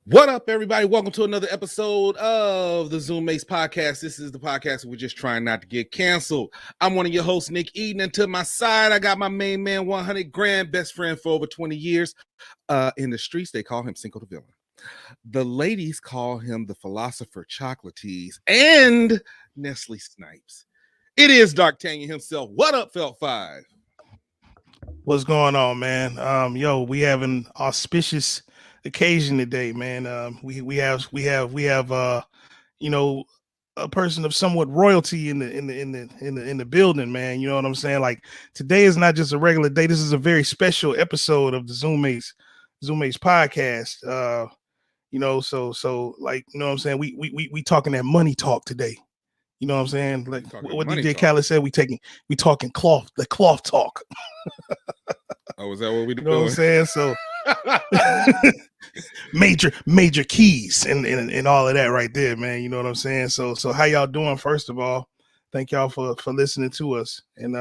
What up, everybody? Welcome to another episode of the Zoommates Podcast. This is the podcast we're just trying not to get canceled. I'm one of your hosts, Nick Eden, and to my side, I got my main man, 100 grand, best friend for over 20 years. In the streets, they call him Cinco the Villain. The ladies call him the Philosopher Chocolatees and Nestle Snipes. It is D'Artagnan himself. What up, Felt 5? What's going on, man? We have an auspicious occasion today, man. We have a person of somewhat royalty in the building, man. You know what I'm saying? Like, today is not just a regular day. This is a very special episode of the Zoommates Podcast. So like, you know what I'm saying? We talking that money talk today. You know what I'm saying? Like what DJ Khaled said, we talking the cloth talk. Oh, is that what we doing? You know what I'm saying? So major keys and all of that right there, man. You know what I'm saying? So how y'all doing? First of all, thank y'all for listening to us, and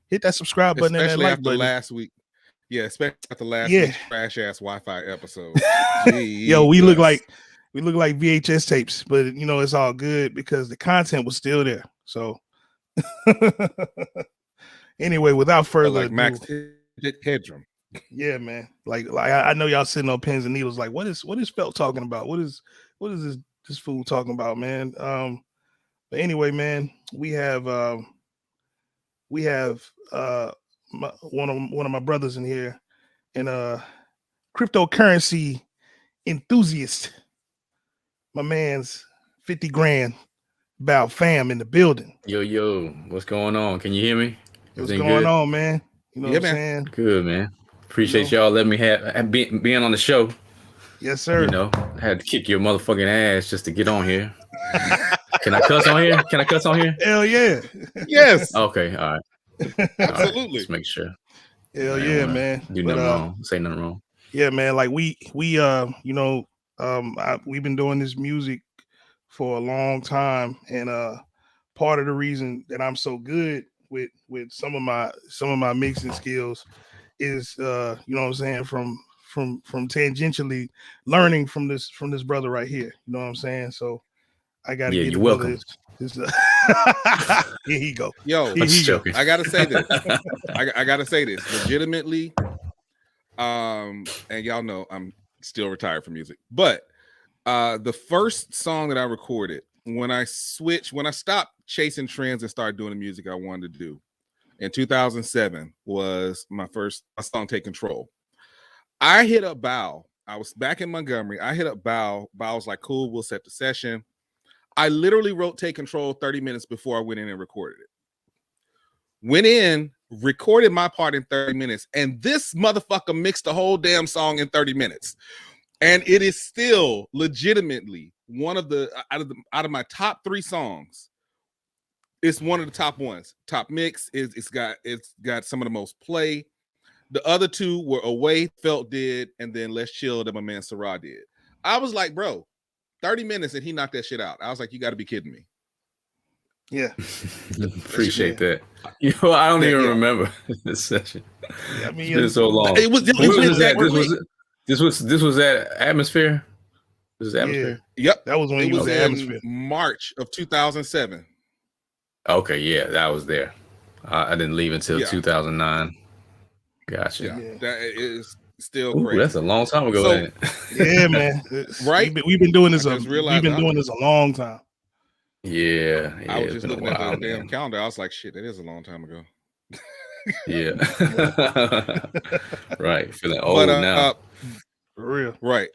hit that subscribe button and that like button. Last week. Yeah, especially after last week's trash ass Wi-Fi episode. Yo, we look like VHS tapes, but you know it's all good because the content was still there. So anyway, without further ado, Max Headroom. Yeah, man. Like I know y'all sitting on pins and needles. Like, what is Felt talking about? What is this fool talking about, man? But anyway, man, we have one of my brothers in here, and cryptocurrency enthusiast. My man's 50 grand Bao Pham in the building. Yo, what's going on? Can you hear me? What's going on, man? You know what I'm saying? Good, man. Appreciate y'all letting me being on the show. Yes, sir. You know, I had to kick your motherfucking ass just to get on here. Can I cuss on here? Hell yeah. Yes. Okay, all right. Absolutely. All right, just make sure. Hell yeah, man. Do nothing wrong. Say nothing wrong. Yeah, man. Like we've been doing this music for a long time, and part of the reason that I'm so good with some of my mixing skills is you know what I'm saying, from tangentially learning from this brother right here. You know what I'm saying? So I gotta get you're welcome. Here he go. Yo, I gotta say this. I gotta say this legitimately. And y'all know I'm still retired from music, but the first song that I recorded when I stopped chasing trends and started doing the music I wanted to do in 2007 was my first song, Take Control. I hit up Bao. I was back in Montgomery. I hit up Bao. Bao was like, cool, we'll set the session. I literally wrote Take Control 30 minutes before I went in and recorded it. Went in, recorded my part in 30 minutes, and this motherfucker mixed the whole damn song in 30 minutes. And it is still legitimately one of the out of my top 3 songs. It's one of the top ones. Top mix is it's got some of the most play. The other 2 were Away, Felt did, and then Let's Chill that my man Sarah did. I was like, bro, 30 minutes and he knocked that shit out. I was like, you got to be kidding me. Yeah. Appreciate that. You know, I don't even remember this session. Yeah, I mean, it's been so long. This was at Atmosphere. This is Atmosphere. Yeah. Yep, that was when it was in Atmosphere. March of 2007. Okay, yeah, that was there. I didn't leave until 2009. Gotcha. Yeah, that is still crazy. That's a long time ago, ain't it? Yeah, man. Right? We've been doing this. We've been doing this a long time. Yeah. I was just looking at the damn calendar. I was like, shit, that is a long time ago. Yeah. Right. Feeling old now. For real. Right.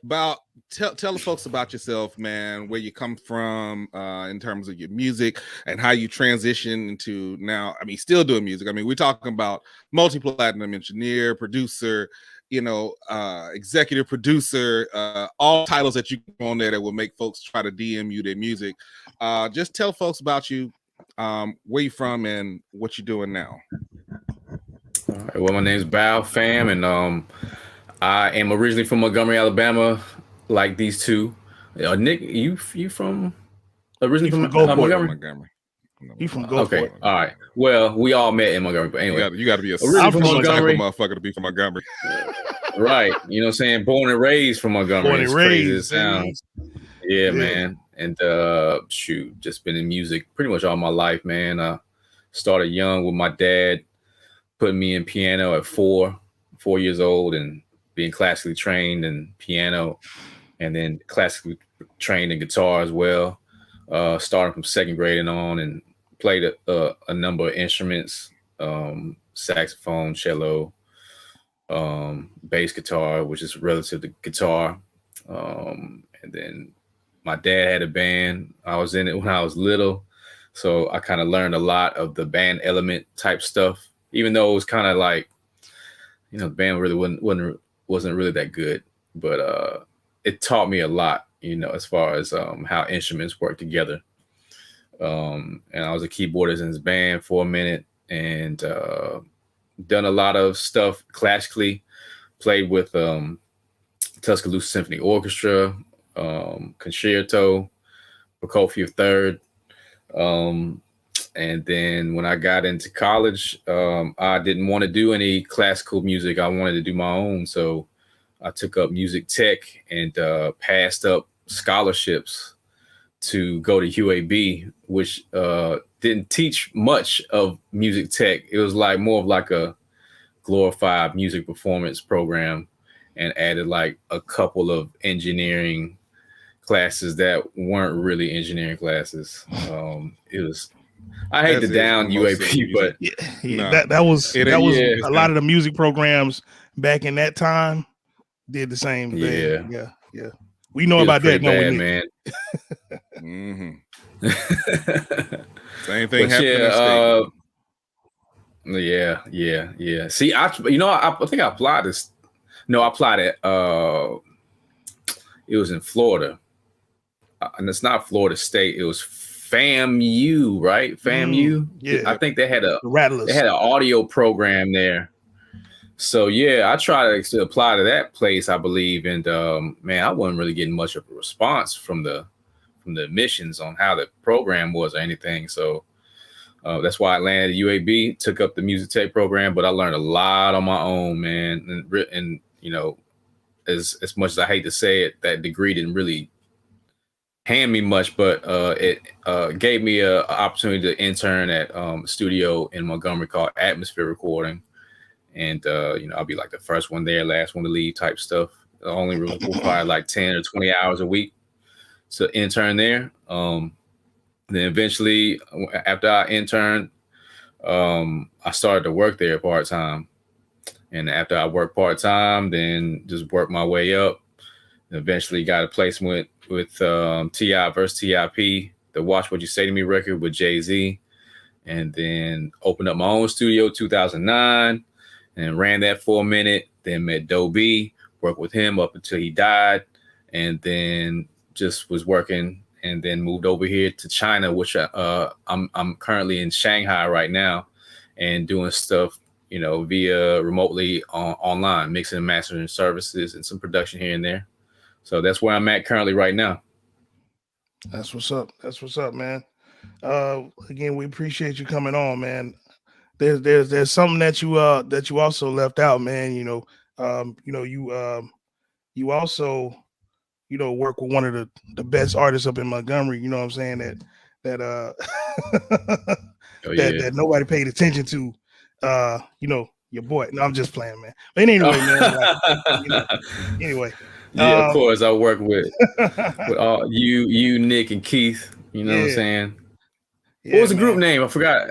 Tell the folks about yourself, man, where you come from in terms of your music and how you transition into now. I mean, still doing music. I mean, we're talking about multi-platinum engineer, producer, executive producer, all titles that you put on there that will make folks try to DM you their music. Just tell folks about you, where you from and what you're doing now. All right, well, my name is Bao Pham, and I am originally from Montgomery, Alabama, like these two. Nick, you from originally from Montgomery? You from Gulfport? Okay, all right. Well, we all met in Montgomery, but anyway, you got to be a from Montgomery motherfucker to be from Montgomery. Right. You know what I'm saying? Born and raised from Montgomery. Born and As crazy as raised, it sounds. Yeah, man. And shoot, just been in music pretty much all my life, man. Started young with my dad putting me in piano at 4 years old, and being classically trained in piano, and then classically trained in guitar as well. Starting from 2nd grade and on, and played a number of instruments, saxophone, cello, bass guitar, which is relative to guitar. And then my dad had a band. I was in it when I was little. So I kind of learned a lot of the band element type stuff, even though it was kind of like, the band really wasn't really that good, but it taught me a lot, as far as how instruments work together. And I was a keyboardist in his band for a minute, and done a lot of stuff classically. Played with Tuscaloosa Symphony Orchestra, Concerto, Prokofiev Third. And then when I got into college, I didn't want to do any classical music. I wanted to do my own. So I took up music tech and passed up scholarships to go to UAB, which didn't teach much of music tech. It was like more of like a glorified music performance program, and added like a couple of engineering classes that weren't really engineering classes. I hate to down UAP, but that was a lot of the music programs back in that time did the same thing. Yeah. We know about that, bad, man. Same thing happened. Yeah. See, I think I applied this. No, I applied it. It was in Florida, and it's not Florida State. It was FAMU, right? FAMU. Yeah, I think they had an Rattlers. They had an audio program there. So yeah, I tried to apply to that place, I believe, and man, I wasn't really getting much of a response from the admissions on how the program was or anything. So that's why I landed at UAB, took up the music tech program, but I learned a lot on my own, man. And as much as I hate to say it, that degree didn't really hand me much, but it gave me an opportunity to intern at a studio in Montgomery called Atmosphere Recording. And, I'll be like the first one there, last one to leave type stuff. I only require like 10 or 20 hours a week to intern there. Then eventually, after I interned, I started to work there part-time. And after I worked part-time, then just worked my way up. And eventually got a placement with T.I. vs. T.I.P., the Watch What You Say to Me record with Jay-Z. And then opened up my own studio 2009 and ran that for a minute. Then met Doe B, worked with him up until he died. And then just was working, and then moved over here to China, which I'm currently in Shanghai right now, and doing stuff, via remotely online, mixing and mastering services and some production here and there. So that's where I'm at currently right now. That's what's up. That's what's up, man. Again, we appreciate you coming on, man. There's something that you also left out, man. You also work with one of the best artists up in Montgomery. You know what I'm saying? That that nobody paid attention to. Your boy. No, I'm just playing, man. But anyway, man. Anyway. Yeah, of course. I work with all you, Nick, and Keith. You know what I'm saying? What was the group name? I forgot.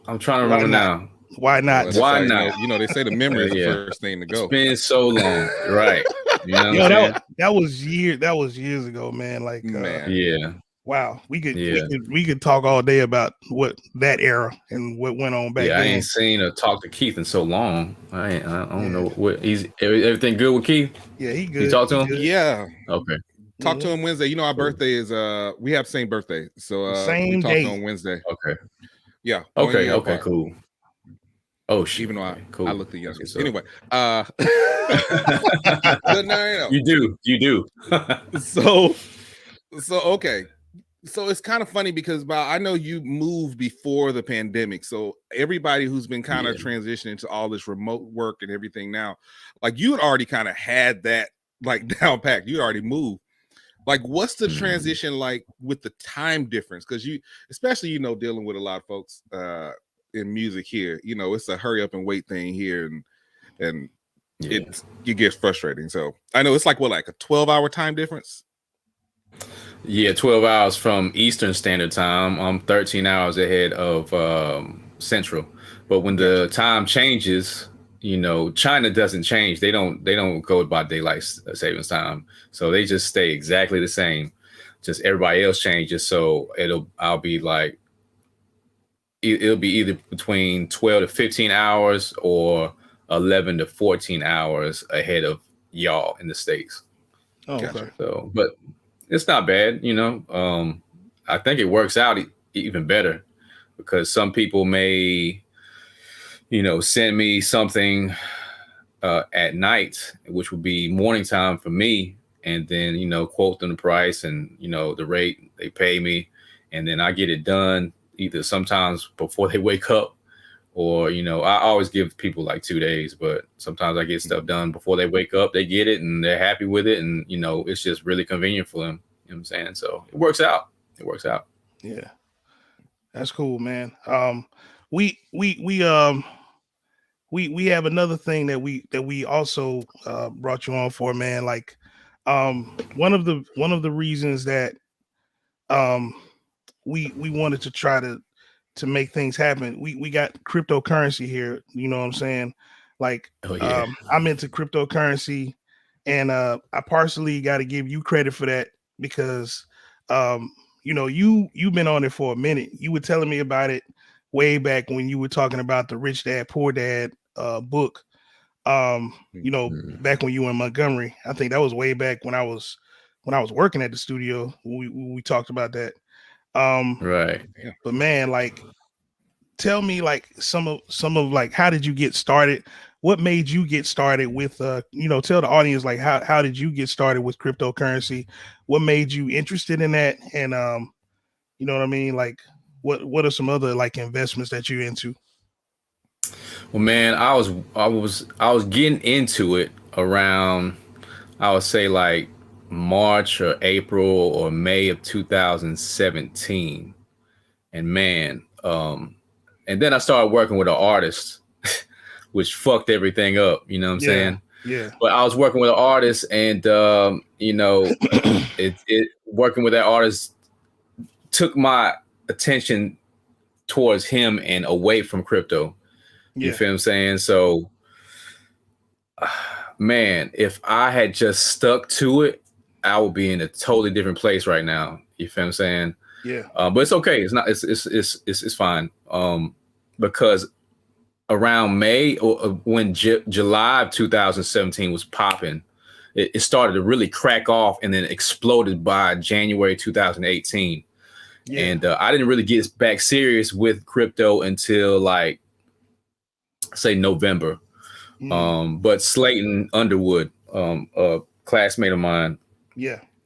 I'm trying to remember now. Why not? Well, why not? They say the memory is the first thing to go. It's been so long, right? That was years ago, man. Like, man. Wow, we could talk all day about what that era and what went on back then. I ain't seen or talked to Keith in so long. I don't know what he's. Everything good with Keith? Yeah, he good. You talk to him? Yeah. Okay. Talk to him Wednesday. Our birthday is we have the same birthday, so same we talk day on Wednesday. Okay. Yeah. Okay. Cool. Oh, shit. Even though cool. I look the youngest. So. Anyway, no. You do. So okay. So it's kind of funny because I know you moved before the pandemic. So everybody who's been kind of transitioning to all this remote work and everything now, like you had already kind of had that like down packed. You already moved. Like, what's the transition like with the time difference? Because especially, dealing with a lot of folks in music here, it's a hurry up and wait thing here, and it gets frustrating. So I know it's like a 12-hour time difference. Yeah, 12 hours from Eastern Standard Time. I'm 13 hours ahead of Central. But when the time changes, China doesn't change. They don't go by daylight savings time. So they just stay exactly the same. Just everybody else changes. So it'll be either between 12 to 15 hours or 11 to 14 hours ahead of y'all in the States. Oh, okay. So, but it's not bad, I think it works out even better because some people may, send me something at night, which would be morning time for me, and then, quote them the price and, the rate they pay me. And then I get it done either sometimes before they wake up or, I always give people like 2 days, but sometimes I get stuff done before they wake up. They get it and they're happy with it. And, it's just really convenient for them. You know what I'm saying? So it works out. Yeah. That's cool, man. We have another thing that we also brought you on for, man. Like, one of the reasons that we wanted to try to make things happen. We got cryptocurrency here. You know what I'm saying? Like, I'm into cryptocurrency, and I partially got to give you credit for that because, you've been on it for a minute. You were telling me about it way back when you were talking about the Rich Dad Poor Dad book. Back when you were in Montgomery. I think that was way back when I was working at the studio. We talked about that. Right. But man, like, tell me like some of like, how did you get started? What made you get started with tell the audience like how did you get started with cryptocurrency? What made you interested in that? And you know what I mean? Like what are some other like investments that you're into? Well, man, I was getting into it around, I would say like March or April or May of 2017. And man, and then I started working with an artist, which fucked everything up. You know what I'm saying? Yeah. But I was working with an artist, and it working with that artist took my attention towards him and away from crypto. You feel what I'm saying? So, man, if I had just stuck to it, I would be in a totally different place right now. You feel what I'm saying? Yeah. But it's okay. It's not. It's fine. Because around May or when July of 2017 was popping, it started to really crack off and then exploded by January 2018. Yeah. And I didn't really get back serious with crypto until like, say November. But Slayton Underwood, a classmate of mine,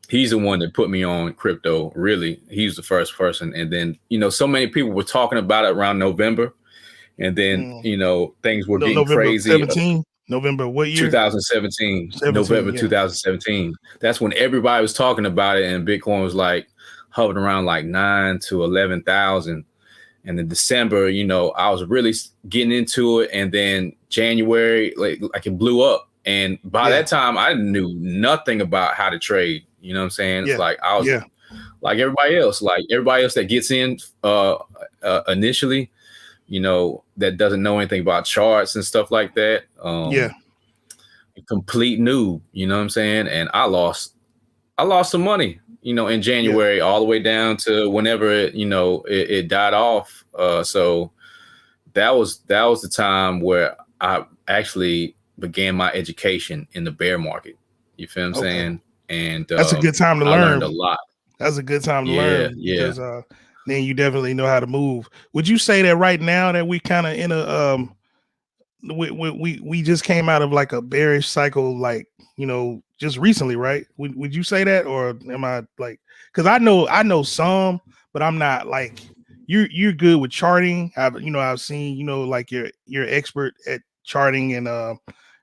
he's the one that put me on crypto. Really, he's the first person. And then, so many people were talking about it around November. And then, things were getting November crazy. 17? November what year? 2017. November 2017. That's when everybody was talking about it. And Bitcoin was like hovering around like 9 to 11,000. And in December, I was really getting into it. And then January, like it blew up. And by that time, I knew nothing about how to trade. You know what I'm saying? It's like I was like everybody else that gets in initially, that doesn't know anything about charts and stuff like that. Complete noob, you know what I'm saying? And I lost some money, in January all the way down to whenever it died off. So that was the time where I actually began my education in the bear market. You feel what I'm saying? And that's a good time to learn. I learned a lot. That's a good time to learn. Because then you definitely know how to move. Would you say that right now that we kind of in a we just came out of like a bearish cycle, like just recently, right? Would you say that, or am I like, because I know some, but I'm not like you're good with charting. I've seen, like you're expert at charting and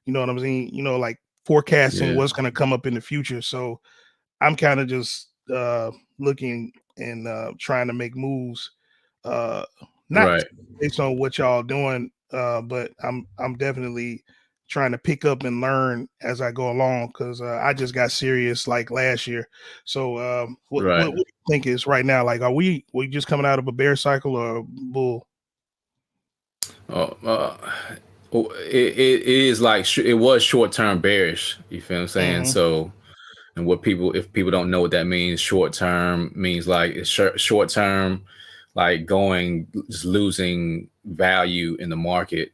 you know what I'm saying, like forecasting what's gonna come up in the future. So I'm kind of just looking and trying to make moves, not based on what y'all doing, but I'm definitely trying to pick up and learn as I go along because I just got serious like last year. So what do you think is right now? Like, are we just coming out of a bear cycle or a bull? It is like it was short-term bearish. You feel what I'm saying? Mm-hmm. So, and if people don't know what that means, short-term means like it's short-term, like just losing value in the market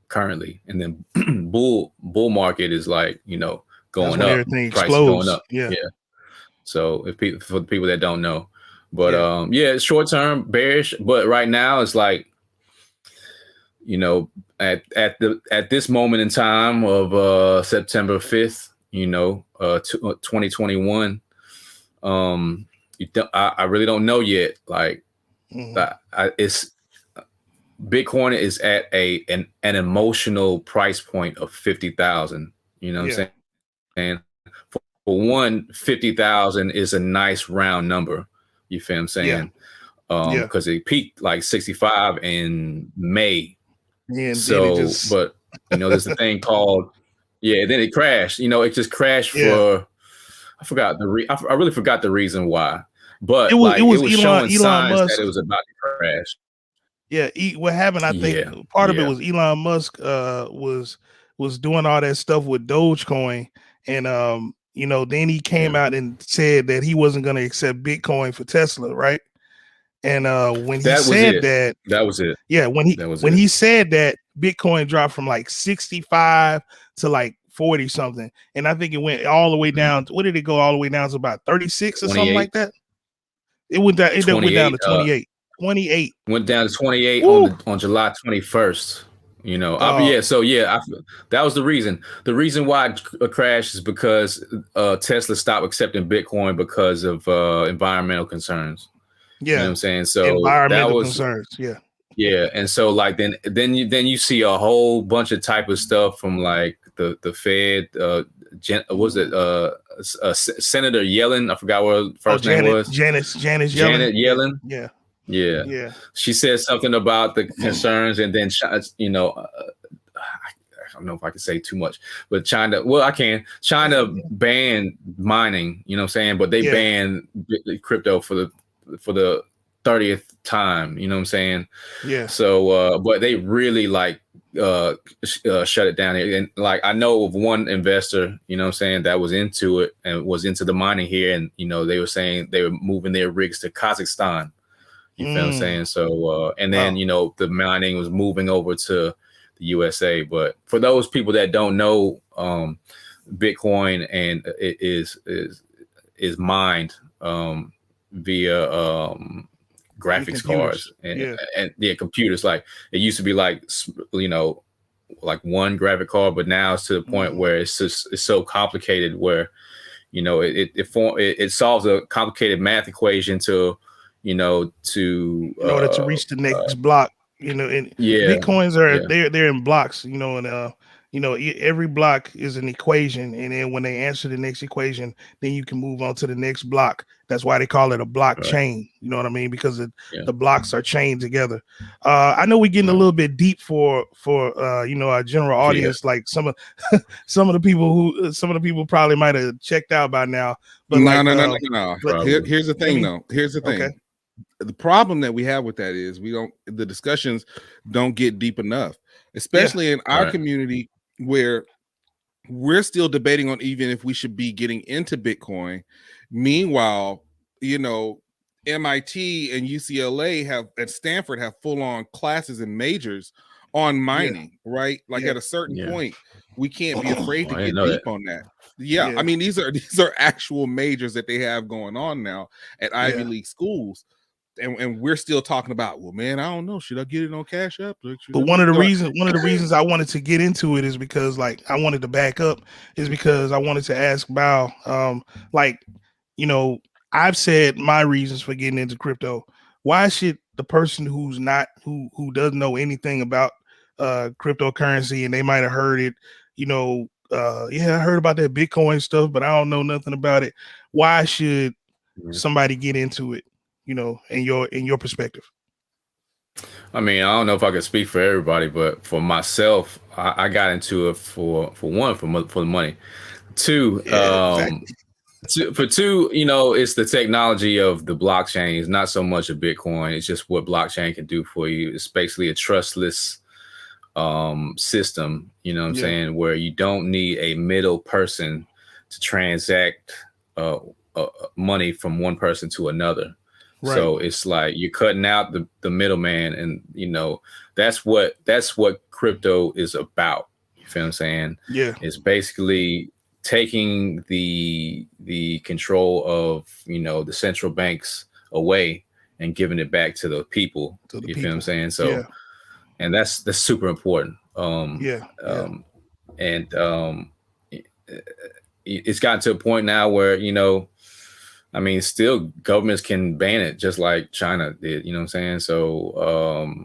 currently, and then bull market is like going up, everything price explodes. going up. Yeah. So for the people that don't know, but it's short-term bearish, but right now it's like, at this moment in time of September 5th, 2021, I really don't know yet. Like, it's Bitcoin is at an emotional price point of 50,000. You know what I'm saying? And for one, 50,000 is a nice round number. You feel what I'm saying? Because it peaked like 65 in May. Yeah, so, but there's a thing called, then it crashed. It just crashed for, I forgot I really forgot the reason why, but it was showing signs Musk, that it was about to crash. Yeah, what happened? I think part of it was Elon Musk was doing all that stuff with Dogecoin, and then he came out and said that he wasn't going to accept Bitcoin for Tesla, right? And when he said that was it. Yeah, when he said that, Bitcoin dropped from like 65 to like 40 something, and I think it went all the way down. What did it go all the way down to? About 36 or something like that. It went down. It went down to 28. 28 went down to 28 on July 21st. That was the reason. The reason why it crashed is because Tesla stopped accepting Bitcoin because of environmental concerns. Yeah, you know what I'm saying. So environmental concerns. Yeah, and so like then you see a whole bunch of type of stuff from like the Fed. Senator Yellen? I forgot what her first name was. Janet Yellen. Janet Yellen. Yeah. She said something about the concerns, and then I don't know if I can say too much, but China. Well, I can. China banned mining. You know what I'm saying? But they banned crypto for the 30th time. You know what I'm saying? Yeah. So, but they really like shut it down here. And like I know of one investor, you know what I'm saying, that was into it and was into the mining here, and they were saying they were moving their rigs to Kazakhstan. You feel what I'm saying? So, and then the mining was moving over to the USA. But for those people that don't know, Bitcoin and it is mined via graphics cards and computers. Like it used to be like like one graphic card, but now it's to the point where it's so complicated where it solves a complicated math equation to in order to reach the next block. Bitcoins are they're in blocks, and every block is an equation, and then when they answer the next equation, then you can move on to the next block. That's why they call it a blockchain. You know what I mean? Because the blocks are chained together. I know we're getting a little bit deep for our general audience. Like some of the people probably might have checked out by now. But no. Here's the thing, though. Here's the thing. Okay. The problem that we have with that is the discussions don't get deep enough, especially in our community where we're still debating on even if we should be getting into Bitcoin. Meanwhile, MIT and UCLA and Stanford have full-on classes and majors on mining, right? Like at a certain point, we can't be afraid to get deep on that. I mean, these are actual majors that they have going on now at Ivy League schools. And we're still talking about, well, man, I don't know. Should I get it on Cash App? But one of the reasons I wanted to get into it is because, like, I wanted to back up is because I wanted to ask Bao, I've said my reasons for getting into crypto. Why should the person who's not who doesn't know anything about cryptocurrency and they might have heard it, yeah, I heard about that Bitcoin stuff, but I don't know nothing about it. Why should somebody get into it, in your perspective? I mean, I don't know if I could speak for everybody, but for myself, I got into it for the money. Two, Exactly. two, it's the technology of the blockchain. It's not so much a Bitcoin. It's just what blockchain can do for you. It's basically a trustless system, I'm saying, where you don't need a middle person to transact money from one person to another. Right. So it's like you're cutting out the middleman, and that's what crypto is about. You feel what I'm saying? Yeah. It's basically taking the control of the central banks away and giving it back to the people. Feel what I'm saying? So and that's super important. It's gotten to a point now where I mean, still governments can ban it just like China did, you know what I'm saying? So,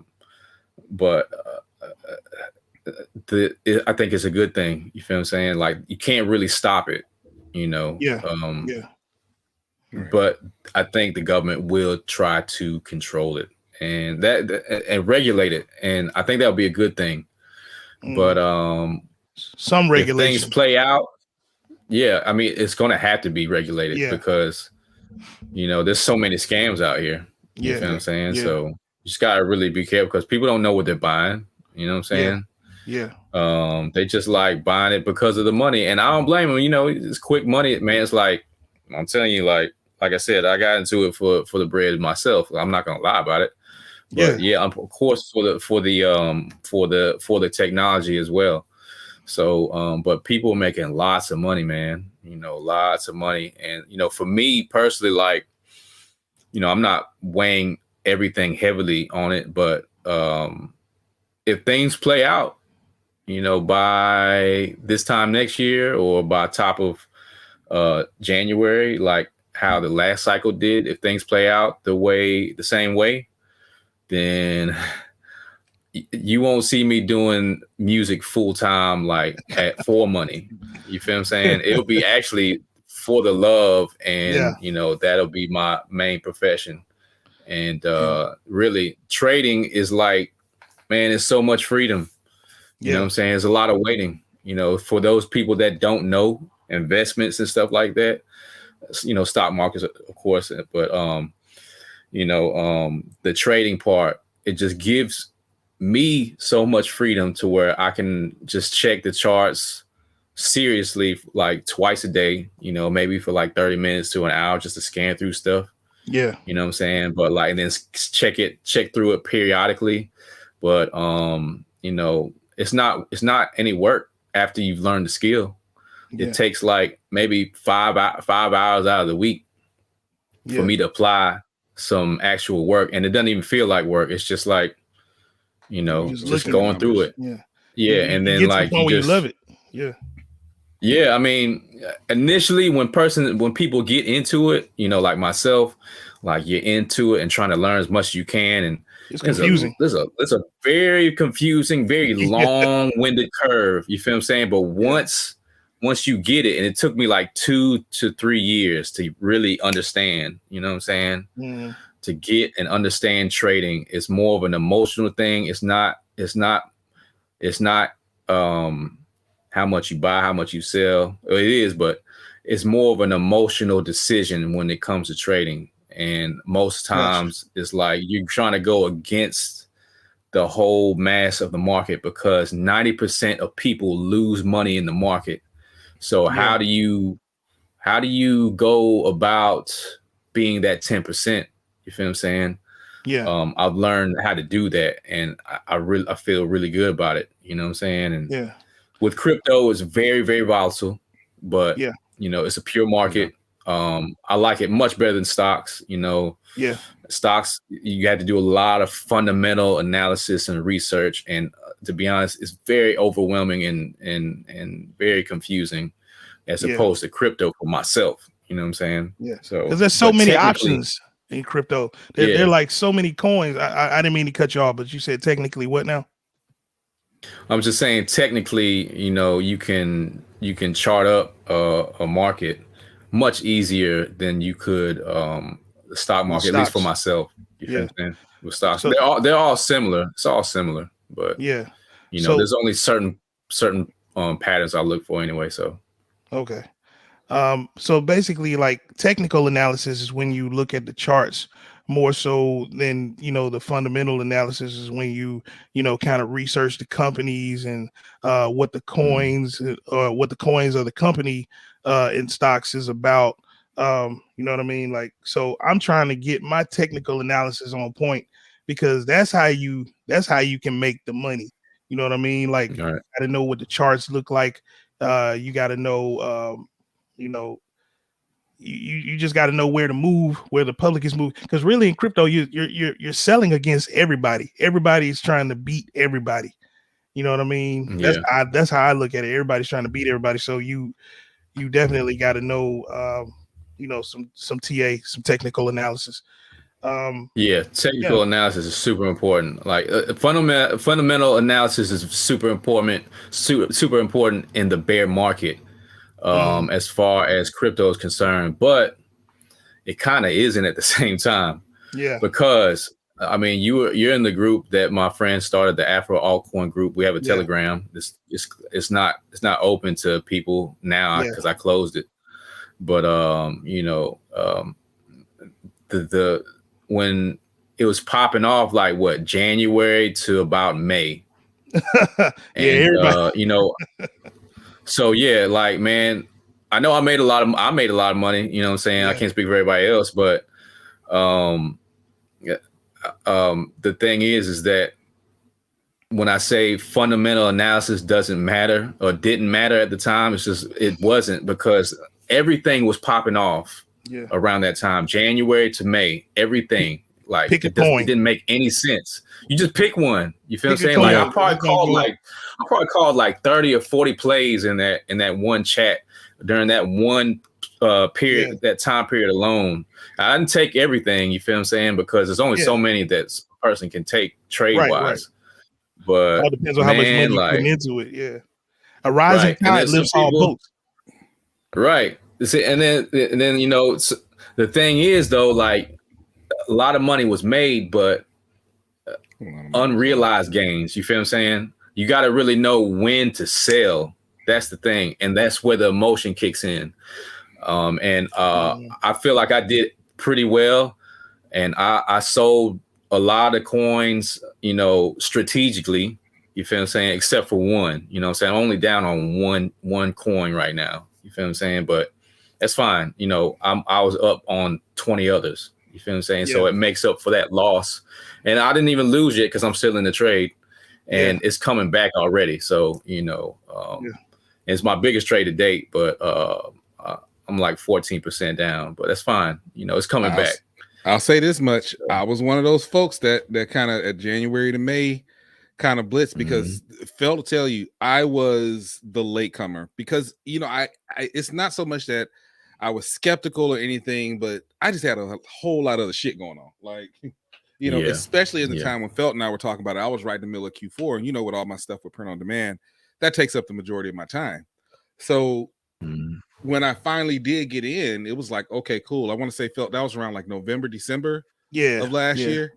I think it's a good thing. You feel what I'm saying? Like, you can't really stop it, But I think the government will try to control it and and regulate it. And I think that'll be a good thing. But some regulation. If things play out, I mean, it's going to have to be regulated because there's so many scams out here. You feel what I'm saying? Yeah. So you just gotta really be careful because people don't know what they're buying. You know what I'm saying? Yeah. They just like buying it because of the money, and I don't blame them. It's quick money, man. It's like I'm telling you, like I said, I got into it for the bread myself. I'm not gonna lie about it. But of course for the technology as well. So, but people are making lots of money, man. Lots of money. And, for me personally, like, I'm not weighing everything heavily on it, but if things play out, by this time next year or by top of January, like how the last cycle did, if things play out the same way, then you won't see me doing music full time, like for money. You feel what I'm saying? It'll be actually for the love, and that'll be my main profession. And really, trading is like, man, it's so much freedom. You know what I'm saying? There's a lot of waiting. For those people that don't know investments and stuff like that. Stock markets, of course, but the trading part, it just gives me so much freedom to where I can just check the charts seriously like twice a day, maybe for like 30 minutes to an hour just to scan through stuff. Yeah. You know what I'm saying? But like, and then check through it periodically. But, it's not any work after you've learned the skill. It takes like maybe 5 hours out of the week for me to apply some actual work. And it doesn't even feel like work. It's just like, just going through it. Yeah. And then like, you love it. Yeah. I mean, initially when people get into it, like myself, like you're into it and trying to learn as much as you can. And it's confusing. There's a very confusing, very long-winded curve. You feel what I'm saying? But once you get it, and it took me like 2 to 3 years to really understand, you know what I'm saying? Mm. To get and understand trading is more of an emotional thing. It's not how much you buy, how much you sell. It is, but it's more of an emotional decision when it comes to trading. And most times it's like you're trying to go against the whole mass of the market because 90% of people lose money in the market. So how do you go about being that 10%? You feel what I'm saying? Yeah. I've learned how to do that, and I feel really good about it. You know what I'm saying? And with crypto, it's very, very volatile, but it's a pure market. I like it much better than stocks. Stocks, you have to do a lot of fundamental analysis and research, and to be honest, it's very overwhelming and very confusing as opposed to crypto for myself. You know what I'm saying? Yeah. So because there's so but many technically- options in crypto. They're like so many coins. I didn't mean to cut you off, but you said technically what now? I'm just saying, technically, you know, you can chart up a market much easier than you could the stock market, at least for myself. You feel what I'm saying? With stocks, So- they're all similar. It's all similar, but Yeah. you know, there's only certain patterns I look for anyway. So okay. So basically, like technical analysis is when you look at the charts more so than, you know, the fundamental analysis is when you know, kind of research the companies and what the coins or what the coins of the company in stocks is about. You know what I mean? Like, so I'm trying to get my technical analysis on point because that's how you can make the money. You know what I mean? Like, you got to know what the charts look like. You got to know, you know, you just got to know where to move, where the public is moving. Because really in crypto, you're selling against everybody. Everybody is trying to beat everybody. You know what I mean? Yeah. That's how I look at it. Everybody's trying to beat everybody. So you definitely got to know, you know, some some technical analysis. Technical analysis is super important. Like fundamental analysis is super important in the bear market. As far as crypto is concerned, but it kind of isn't at the same time. Yeah. Because I mean, you're in the group that my friend started, the Afro altcoin group. We have a Telegram. It's not open to people now because I closed it. But you know, the when it was popping off, like what, January to about May. And you know. So yeah, like, man, I know I made a lot of money, you know what I'm saying? I can't speak for everybody else, but the thing is that when I say fundamental analysis doesn't matter or didn't matter at the time, it wasn't, because everything was popping off around that time, January to May, everything. Like it didn't make any sense. You just pick one. You feel what I'm saying? Like I probably called like 30 or 40 plays in that one chat during that one period, that time period alone. I didn't take everything, you feel what I'm saying? Because there's only so many that a person can take trade wise. Right. But it all depends on how much money you're putting into it. Yeah. A rising tide lifts all boats. Right. And then you know, the thing is though, like, a lot of money was made, but unrealized gains. You feel what I'm saying? You got to really know when to sell. That's the thing. And that's where the emotion kicks in. I feel like I did pretty well. And I sold a lot of coins, you know, strategically. You feel what I'm saying? Except for one, you know what I'm saying? I'm only down on one coin right now. You feel what I'm saying? But that's fine. You know, I was up on 20 others. You feel what I'm saying? So it makes up for that loss. And I didn't even lose yet because I'm still in the trade and it's coming back already. So, you know, it's my biggest trade to date, but I'm like 14% down, but that's fine. You know, it's coming back. I'll say this much. I was one of those folks that kind of at January to May kind of blitzed because fail to tell you, I was the latecomer because, you know, I it's not so much that I was skeptical or anything, but I just had a whole lot of other shit going on. Like, you know, especially at the time when Felt and I were talking about it, I was right in the middle of Q4, and you know, with all my stuff with print on demand, that takes up the majority of my time. So when I finally did get in, it was like, okay, cool. I want to say Felt that was around like November, December of last year.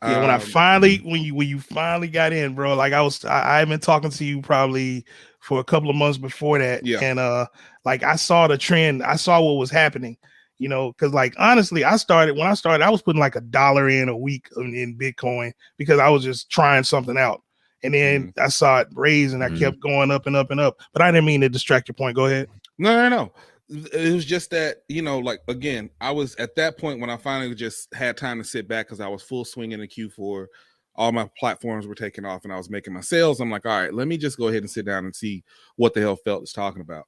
Yeah, when I finally when you finally got in, bro, like I've been talking to you probably for a couple of months before that. Yeah. And like I saw the trend, I saw what was happening, you know, because like honestly, when I started, I was putting like $1 in a week in Bitcoin because I was just trying something out. And then I saw it raise and I kept going up and up and up. But I didn't mean to distract your point. Go ahead. No. It was just that, you know, like, again, I was at that point when I finally just had time to sit back because I was full swing in the Q4. All my platforms were taking off and I was making my sales. I'm like, all right, let me just go ahead and sit down and see what the hell Felt is talking about.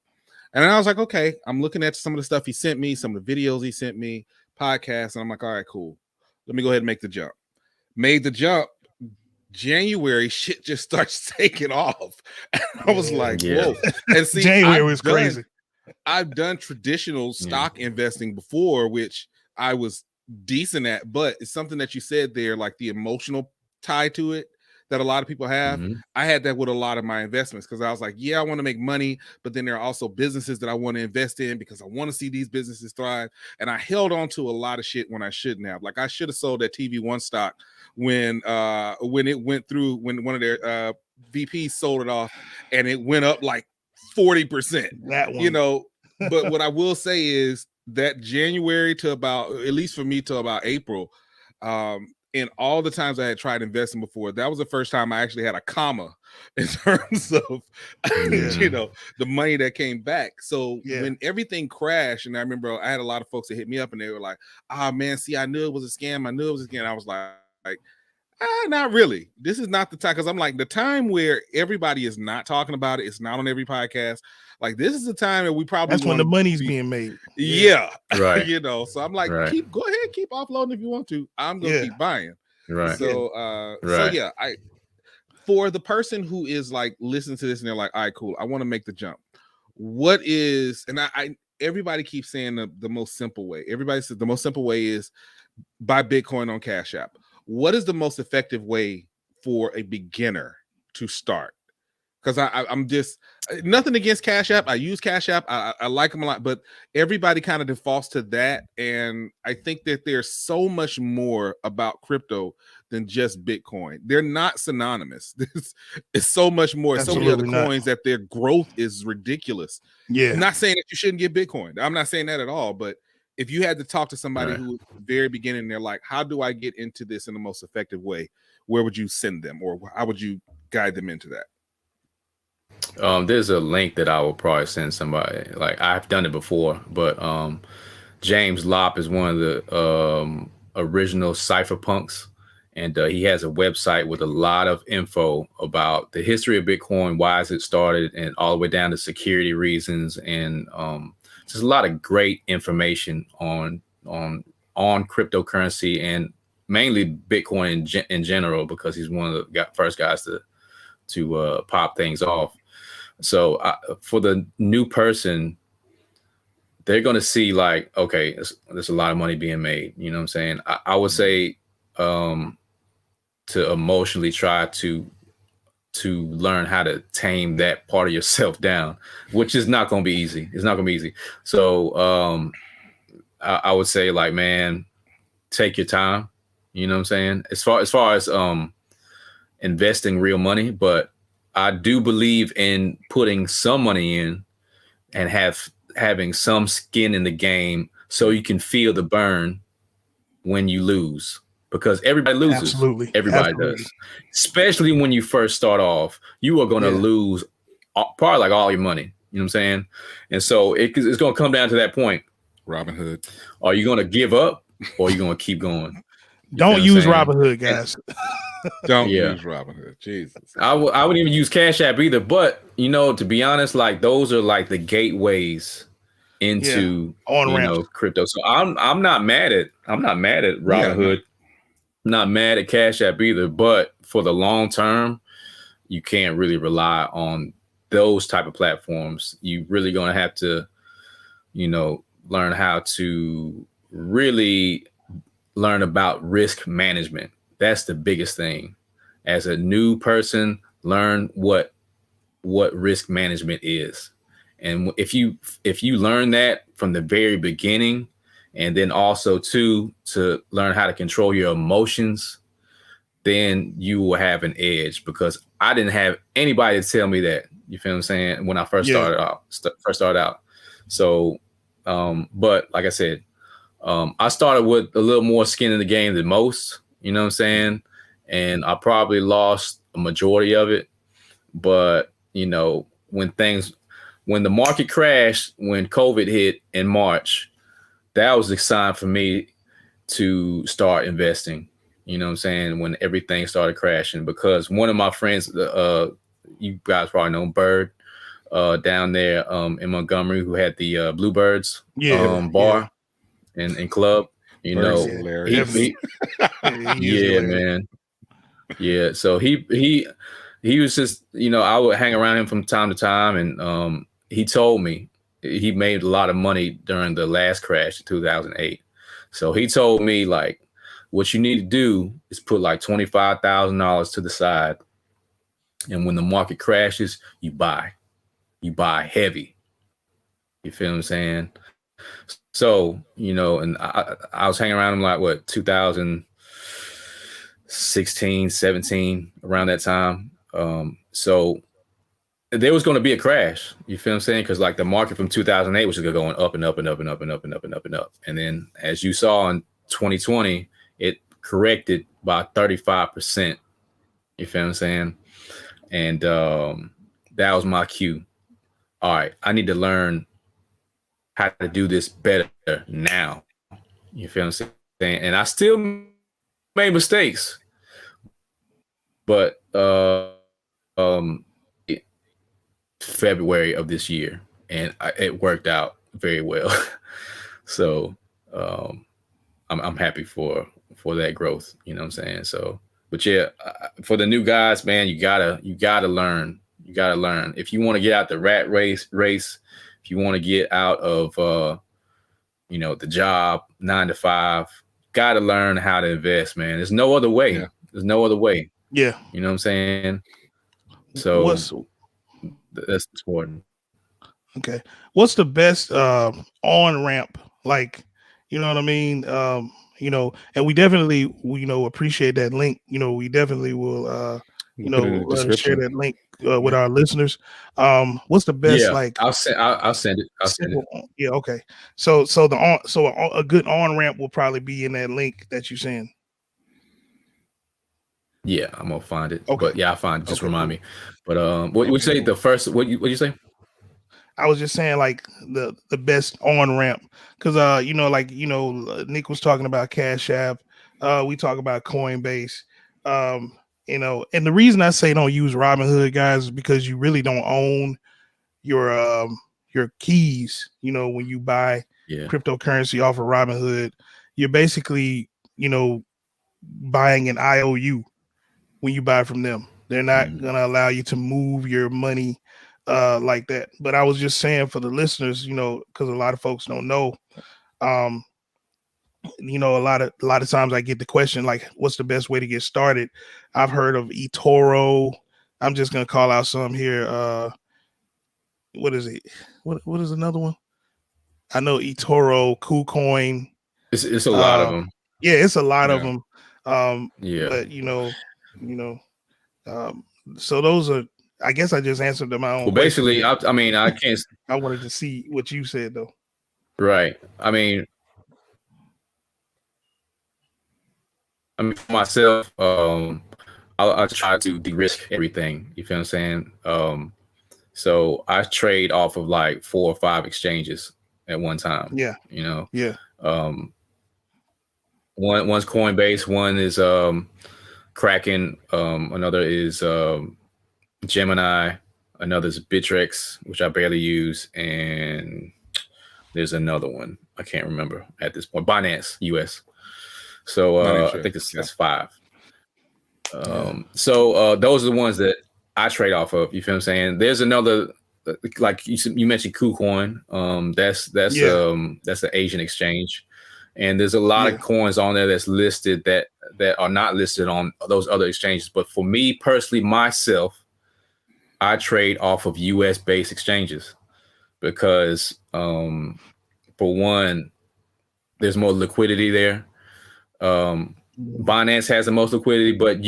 And then I was like, okay, I'm looking at some of the stuff he sent me, some of the videos he sent me, podcasts. And I'm like, all right, cool. Let me go ahead and make the jump. Made the jump. January, shit just starts taking off. And I was like, whoa. And see, January was crazy. I've done traditional stock investing before, which I was decent at, but it's something that you said there, like the emotional tie to it that a lot of people have. I had that with a lot of my investments because I was like, yeah, I want to make money, but then there are also businesses that I want to invest in because I want to see these businesses thrive. And I held on to a lot of shit when I shouldn't have. Like I should have sold that TV1 stock when it went through, when one of their VPs sold it off and it went up like 40%. That one. You know, but what I will say is that January to about, at least for me, to about April, in all the times I had tried investing before, that was the first time I actually had a comma in terms of, you know, the money that came back. So when everything crashed, and I remember I had a lot of folks that hit me up and they were like, "Ah, man, see, I knew it was a scam. I knew it was a scam." I was like, not really. This is not the time, because I'm like, the time where everybody is not talking about it, it's not on every podcast. Like, this is the time that we probably, that's when the money's being made. Right. You know, so I'm like, go ahead, keep offloading if you want to. I'm gonna keep buying. Right. So so yeah, for the person who is like listening to this and they're like, all right, cool, I want to make the jump. What is, and I everybody keeps saying the most simple way. Everybody says the most simple way is buy Bitcoin on Cash App. What is the most effective way for a beginner to start? Because I'm just, nothing against Cash App. I use Cash App. I like them a lot, but everybody kind of defaults to that. And I think that there's so much more about crypto than just Bitcoin. They're not synonymous. It's so much more. Absolutely, so many other coins that their growth is ridiculous. I'm not saying that you shouldn't get Bitcoin. I'm not saying that at all. But if you had to talk to somebody who was very beginning, they're like, how do I get into this in the most effective way? Where would you send them, or how would you guide them into that? There's a link that I will probably send somebody. Like, I've done it before, but James Lopp is one of the original cypherpunks, and he has a website with a lot of info about the history of Bitcoin, why is it started, and all the way down to security reasons, and just a lot of great information on cryptocurrency, and mainly Bitcoin in general, because he's one of the first guys to pop things off. So for the new person, they're going to see like, okay, there's a lot of money being made. You know what I'm saying? I would say to emotionally try to learn how to tame that part of yourself down, which is not going to be easy. It's not going to be easy. So I would say, like, man, take your time. You know what I'm saying? As far as investing real money, but I do believe in putting some money in and having some skin in the game so you can feel the burn when you lose, because everybody loses. Absolutely. Everybody does. Especially when you first start off, you are going to lose probably like all your money. You know what I'm saying? And so it's going to come down to that point. Robinhood. Are you going to give up, or are you going to keep going? Don't use Robinhood, guys. Don't use Robinhood. Jesus. I wouldn't even use Cash App either. But, you know, to be honest, like, those are like the gateways into crypto. So I'm not mad at Robinhood. I'm not mad at Cash App either. But for the long term, you can't really rely on those type of platforms. You really gonna have to, you know, learn how to really learn about risk management. That's the biggest thing. As a new person, learn what risk management is. And if you learn that from the very beginning, and then also to learn how to control your emotions, then you will have an edge, because I didn't have anybody to tell me that. You feel what I'm saying? When I first started out. So, but like I said, I started with a little more skin in the game than most, you know what I'm saying? And I probably lost a majority of it. But, you know, when the market crashed, when COVID hit in March, that was the sign for me to start investing. You know what I'm saying? When everything started crashing, because one of my friends, you guys probably know Bird, down there in Montgomery, who had the Bluebirds bar and club. You know, he man. Yeah. So he was just, you know, I would hang around him from time to time, and he told me, he made a lot of money during the last crash in 2008. So he told me, like, what you need to do is put like $25,000 to the side. And when the market crashes, you buy heavy. You feel what I'm saying? So, you know, and I was hanging around him like, what, 2016, 17, around that time. So there was going to be a crash. You feel what I'm saying? Because like the market from 2008 was going up and up and up and up and up and up and up and up. And then as you saw in 2020, it corrected by 35%. You feel what I'm saying? And that was my cue. All right, I need to learn how to do this better now. You feel what I'm saying? And I still made mistakes, but February of this year, and it worked out very well. So I'm happy for that growth. You know what I'm saying? So, but yeah, for the new guys, man, you gotta learn. You gotta learn if you want to get out the rat race. If you want to get out of you know, the job 9 to 5, gotta learn how to invest, man. There's no other way. Yeah. There's no other way. Yeah. You know what I'm saying? So that's important. Okay. What's the best on ramp? Like, you know what I mean? You know, and we definitely, you know, appreciate that link. You know, we definitely will, you know, share that link with our listeners. What's the best? Yeah, like, I'll send it. I'll send it. Yeah. Okay. So a good on ramp will probably be in that link that you send. Yeah, I'm gonna find it. Okay. But yeah, I'll find it. Just remind me. But what you say? The first? What you say? I was just saying, like, the best on ramp, because you know, like, you know, Nick was talking about Cash App, we talk about Coinbase, you know, and the reason I say don't use Robinhood, guys, is because you really don't own your keys. You know, when you buy cryptocurrency off of Robinhood, you're basically, you know, buying an IOU when you buy from them. They're not gonna allow you to move your money like that. But I was just saying for the listeners, you know, because a lot of folks don't know, you know, a lot of times I get the question, like, what's the best way to get started? I've heard of eToro. I'm just gonna call out some here. What is it? What is another one? I know eToro, KuCoin. It's a lot of them. Yeah, it's a lot of them. But you know, so those are, I guess I just answered my own. Well, basically, I can't. I wanted to see what you said though. Right. I mean, for myself, I try to de-risk everything. You feel what I'm saying? So I trade off of like 4 or 5 exchanges at one time. Yeah. You know. Yeah. One's Coinbase. One is Kraken. Another is Gemini. Another is Bittrex, which I barely use, and there's another one I can't remember at this point. Binance US. So I think that's 5. So those are the ones that I trade off of. You feel what I'm saying? There's another, like you mentioned, KuCoin. That's the Asian exchange, and there's a lot of coins on there that's listed that are not listed on those other exchanges. But for me personally, myself, I trade off of US based exchanges because for one, there's more liquidity there. Binance has the most liquidity, but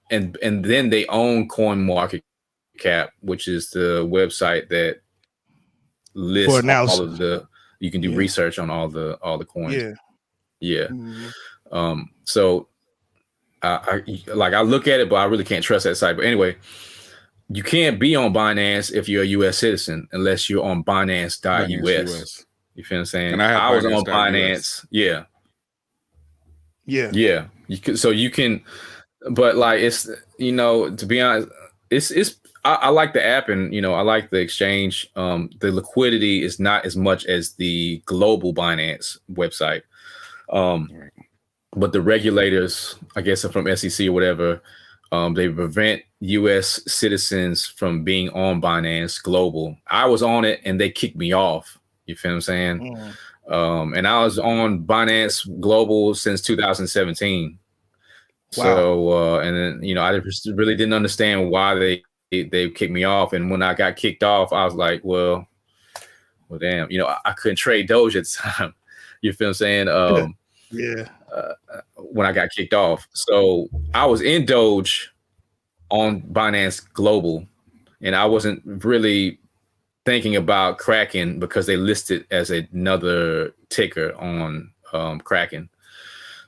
then they own CoinMarketCap, which is the website that lists all of the. You can do research on all the coins. Yeah. So I look at it, but I really can't trust that site. But anyway, you can't be on Binance if you're a U.S. citizen unless you're on Binance.us. You feel what I'm saying? And I was on Binance. Yeah. So you can, but like it's, you know, to be honest, it's I like the app, and you know, I like the exchange. The liquidity is not as much as the global Binance website. But the regulators, I guess, are from SEC or whatever, They prevent U.S. citizens from being on Binance Global. I was on it and they kicked me off. You feel what I'm saying? And I was on Binance Global since 2017. Wow. So, and then, I just really didn't understand why they kicked me off. And when I got kicked off, I was like, well, damn, I couldn't trade Doge at the time. You feel what I'm saying? Yeah. When I got kicked off. So I was in Doge on Binance Global, and I wasn't really thinking about Kraken because they listed as another ticker on Kraken.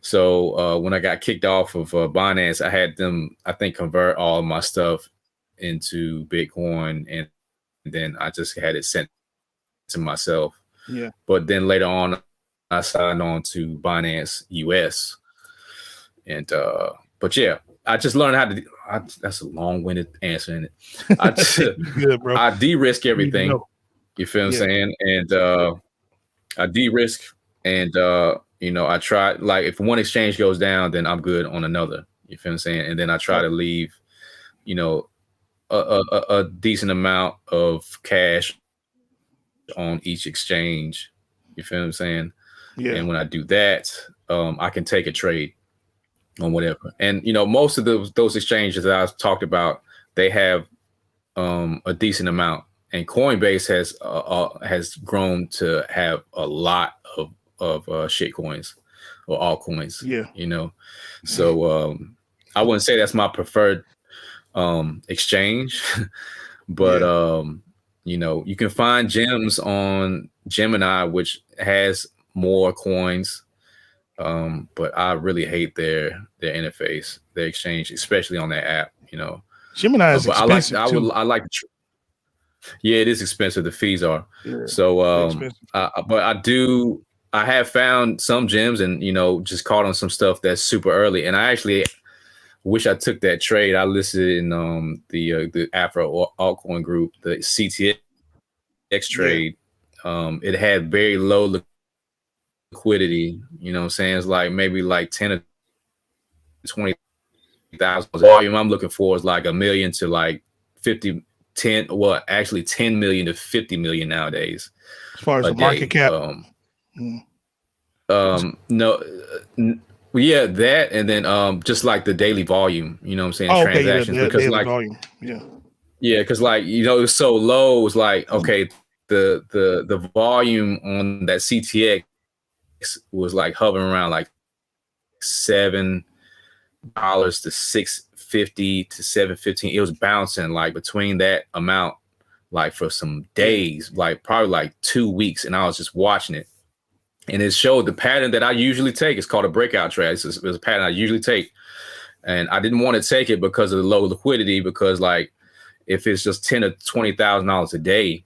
So when I got kicked off of Binance, I had them, I think, convert all of my stuff into Bitcoin, and then I just had it sent to myself. Yeah. But then later on, I signed on to Binance US. And but yeah, I just learned how to. That's a long-winded answer in it. Good, bro. I de-risk everything. You feel what I'm saying? And I de-risk, and I try, like, if one exchange goes down, then I'm good on another. You feel what I'm saying? And then I try to leave, a decent amount of cash on each exchange. You feel what I'm saying? Yeah. And when I do that, I can take a trade on whatever. And most of those exchanges that I've talked about, they have a decent amount. And Coinbase has grown to have a lot of shit coins or altcoins. Yeah. So I wouldn't say that's my preferred exchange, but you can find gems on Gemini, which has more coins. But I really hate their interface, their exchange, especially on that app. Gemini is expensive too. I like. Yeah, it is expensive. The fees are. Yeah, so, but I have found some gems and just caught on some stuff that's super early. And I actually wish I took that trade. I listed in the Afro altcoin group, the CTX trade. It had very low liquidity. You know what I'm saying? It's like maybe like 10 or 20,000 volume. I'm looking for is like 1 million to like 10 million to 50 million nowadays. As far as the market cap. Yeah, that, and then just like the daily volume, you know what I'm saying? Transactions. Because like volume. Yeah, because like it was so low, it was like, okay, the volume on that CTX was like hovering around like $7 to $6.50 to $7.15. It was bouncing like between that amount, like for some days, like probably like 2 weeks, and I was just watching it, and it showed the pattern that I usually take. It's called a breakout trade. It's a pattern I usually take, and I didn't want to take it because of the low liquidity. Because like if it's just $10,000 or $20,000 a day,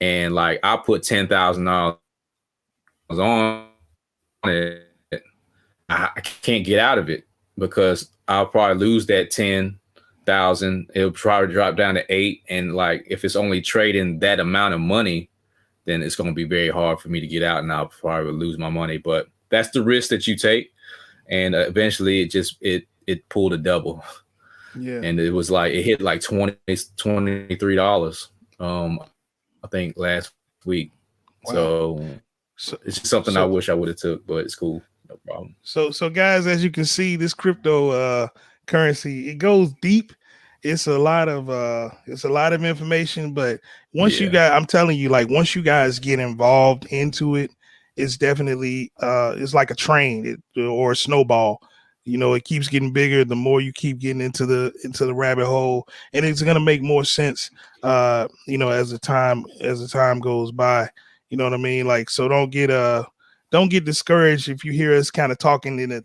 and like I put $10,000 on it, I can't get out of it because I'll probably lose that 10,000. It'll probably drop down to 8. And like, if it's only trading that amount of money, then it's going to be very hard for me to get out, and I'll probably lose my money. But that's the risk that you take. And eventually it pulled a double. Yeah. And it was like, it hit like $23, I think last week. Wow. So it's just something I wish I would have took, but it's cool. No problem. So guys, as you can see, this crypto currency, it goes deep. It's a lot of information, but once you guys, I'm telling you, like once you guys get involved into it, it's definitely it's like a train or a snowball. It keeps getting bigger the more you keep getting into the rabbit hole, and it's gonna make more sense as the time goes by. You know what I mean? Like, so don't get discouraged if you hear us kind of talking in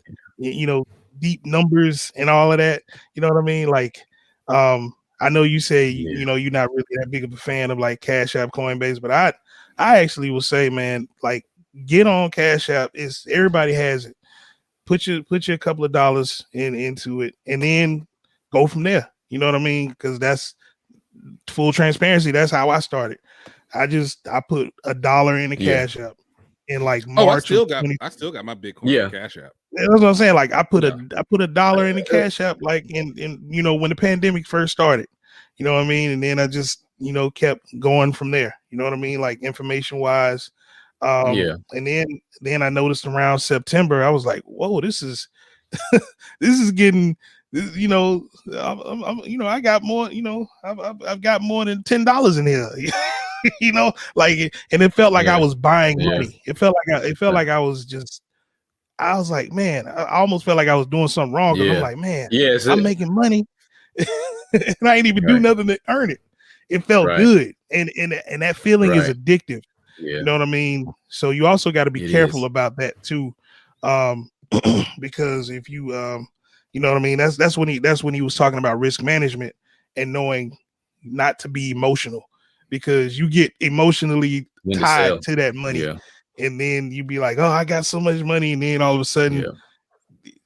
deep numbers and all of that. You know what I mean? Like, I know you say you're not really that big of a fan of like Cash App, Coinbase, but I actually will say, man, like get on Cash App. Everybody has it. Put your couple of dollars into it, and then go from there. You know what I mean? Because that's full transparency. That's how I started. I put $1 in the Cash App, in like Oh, March. I still got my Bitcoin on Cash App. That's what I'm saying. Like I put $1 in the Cash App, like in when the pandemic first started. You know what I mean? And then I just kept going from there. You know what I mean? Like information wise. And then I noticed around September, I was like, whoa, this is this is getting, I got more, I've got more than $10 in here, like, and it felt like I was buying money. It felt like I was just, I was like, man, I almost felt like I was doing something wrong. I'm like, man, I'm making money and I ain't even do nothing to earn it. It felt good. And that feeling is addictive. You know what I mean? So you also got to be careful about that too. Because if you, you know what I mean? That's when he was talking about risk management and knowing not to be emotional, because you get emotionally tied to that money. And then you be like, oh, I got so much money. And then all of a sudden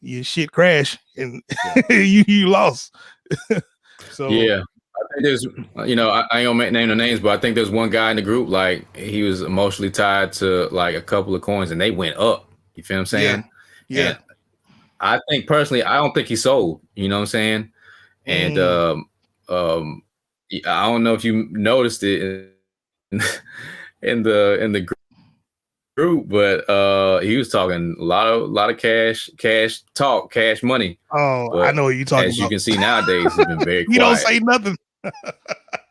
your shit crash and you lost. So I think there's, I ain't gonna name the names, but I think there's one guy in the group, like he was emotionally tied to like a couple of coins and they went up. You feel what I'm saying? Yeah. And I think personally, I don't think he sold, you know what I'm saying? And I don't know if you noticed it in the group, but he was talking a lot of cash money. Oh, but I know what you're talking about. As you can see nowadays, it's been very quiet. You don't say nothing.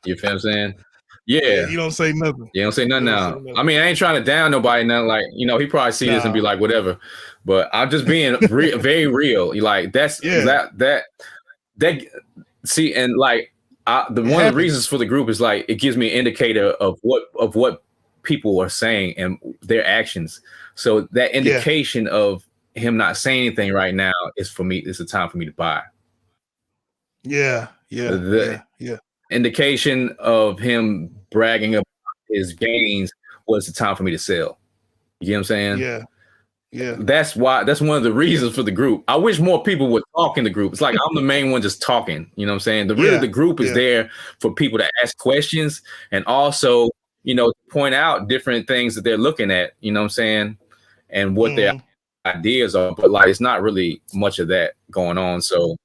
You feel what I'm saying? Yeah, you don't say nothing. You don't say nothing now. I mean, I ain't trying to down nobody. Nothing like, he probably see this and be like, whatever. But I'm just being very real. Like that's that. See, and like one of the reasons for the group is like it gives me an indicator of what people are saying and their actions. So that indication of him not saying anything right now is for me. It's a time for me to buy. Yeah. Indication of him bragging about his gains was the time for me to sell. You get what I'm saying? Yeah. That's one of the reasons for the group. I wish more people would talk in the group. It's like I'm the main one just talking. You know what I'm saying? The group is there for people to ask questions and also, point out different things that they're looking at, you know what I'm saying? And what their ideas are. But like, it's not really much of that going on. So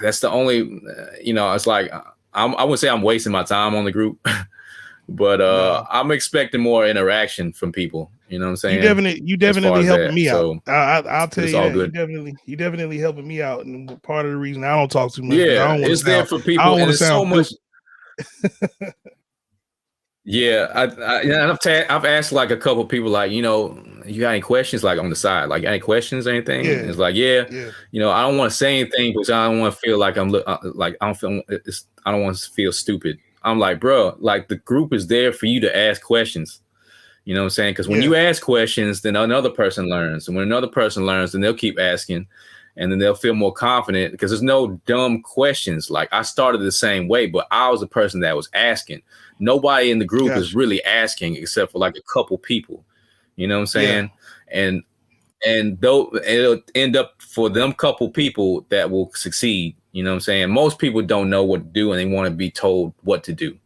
that's the only, it's like, I wouldn't say I'm wasting my time on the group, but I'm expecting more interaction from people. You know what I'm saying? You definitely helping me out. So I'll tell you that. Good. You definitely helping me out. And part of the reason I don't talk too much. Yeah, it's there for people. And it's so much. I've asked like a couple people, like, you got any questions, like on the side, like any questions or anything? Yeah. It's like, I don't want to say anything because I don't want to feel like I don't want to feel stupid. I'm like, bro, like the group is there for you to ask questions. You know what I'm saying? Because when you ask questions, then another person learns. And when another person learns, then they'll keep asking. And then they'll feel more confident because there's no dumb questions. Like I started the same way, but I was the person that was asking. Nobody in the group is really asking except for like a couple people. You know what I'm saying? Yeah. And though it'll end up for them couple people that will succeed. You know what I'm saying? Most people don't know what to do and they want to be told what to do.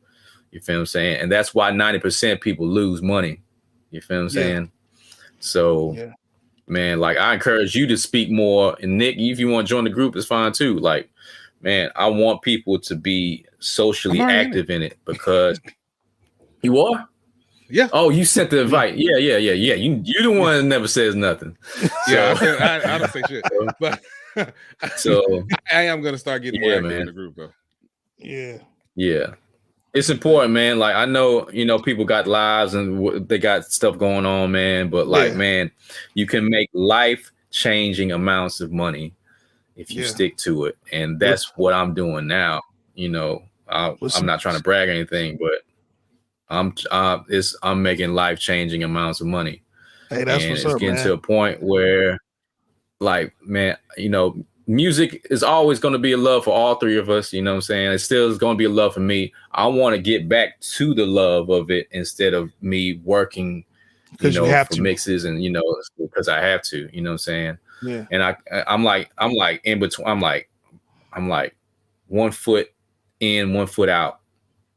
You feel what I'm saying? And that's why 90% of people lose money. You feel what I'm saying? So, man, like I encourage you to speak more. And Nick, if you want to join the group, it's fine too. Like, man, I want people to be socially active in it because you are? Yeah. Oh, you sent the invite. Yeah. You the one that never says nothing. I don't say shit. But so I am gonna start getting more active in the group though. Yeah. It's important, man. Like I know, people got lives and they got stuff going on, man. But like, man, you can make life-changing amounts of money if you stick to it, and that's what I'm doing now. I'm not trying to brag or anything, but I'm making life-changing amounts of money. Hey, that's what's up, man. It's getting to a point where, like, man, music is always going to be a love for all three of us. You know what I'm saying? It still is going to be a love for me. I want to get back to the love of it instead of me working, for mixes and, because I have to, you know what I'm saying? Yeah. And I'm like in between. I'm like 1 foot in, 1 foot out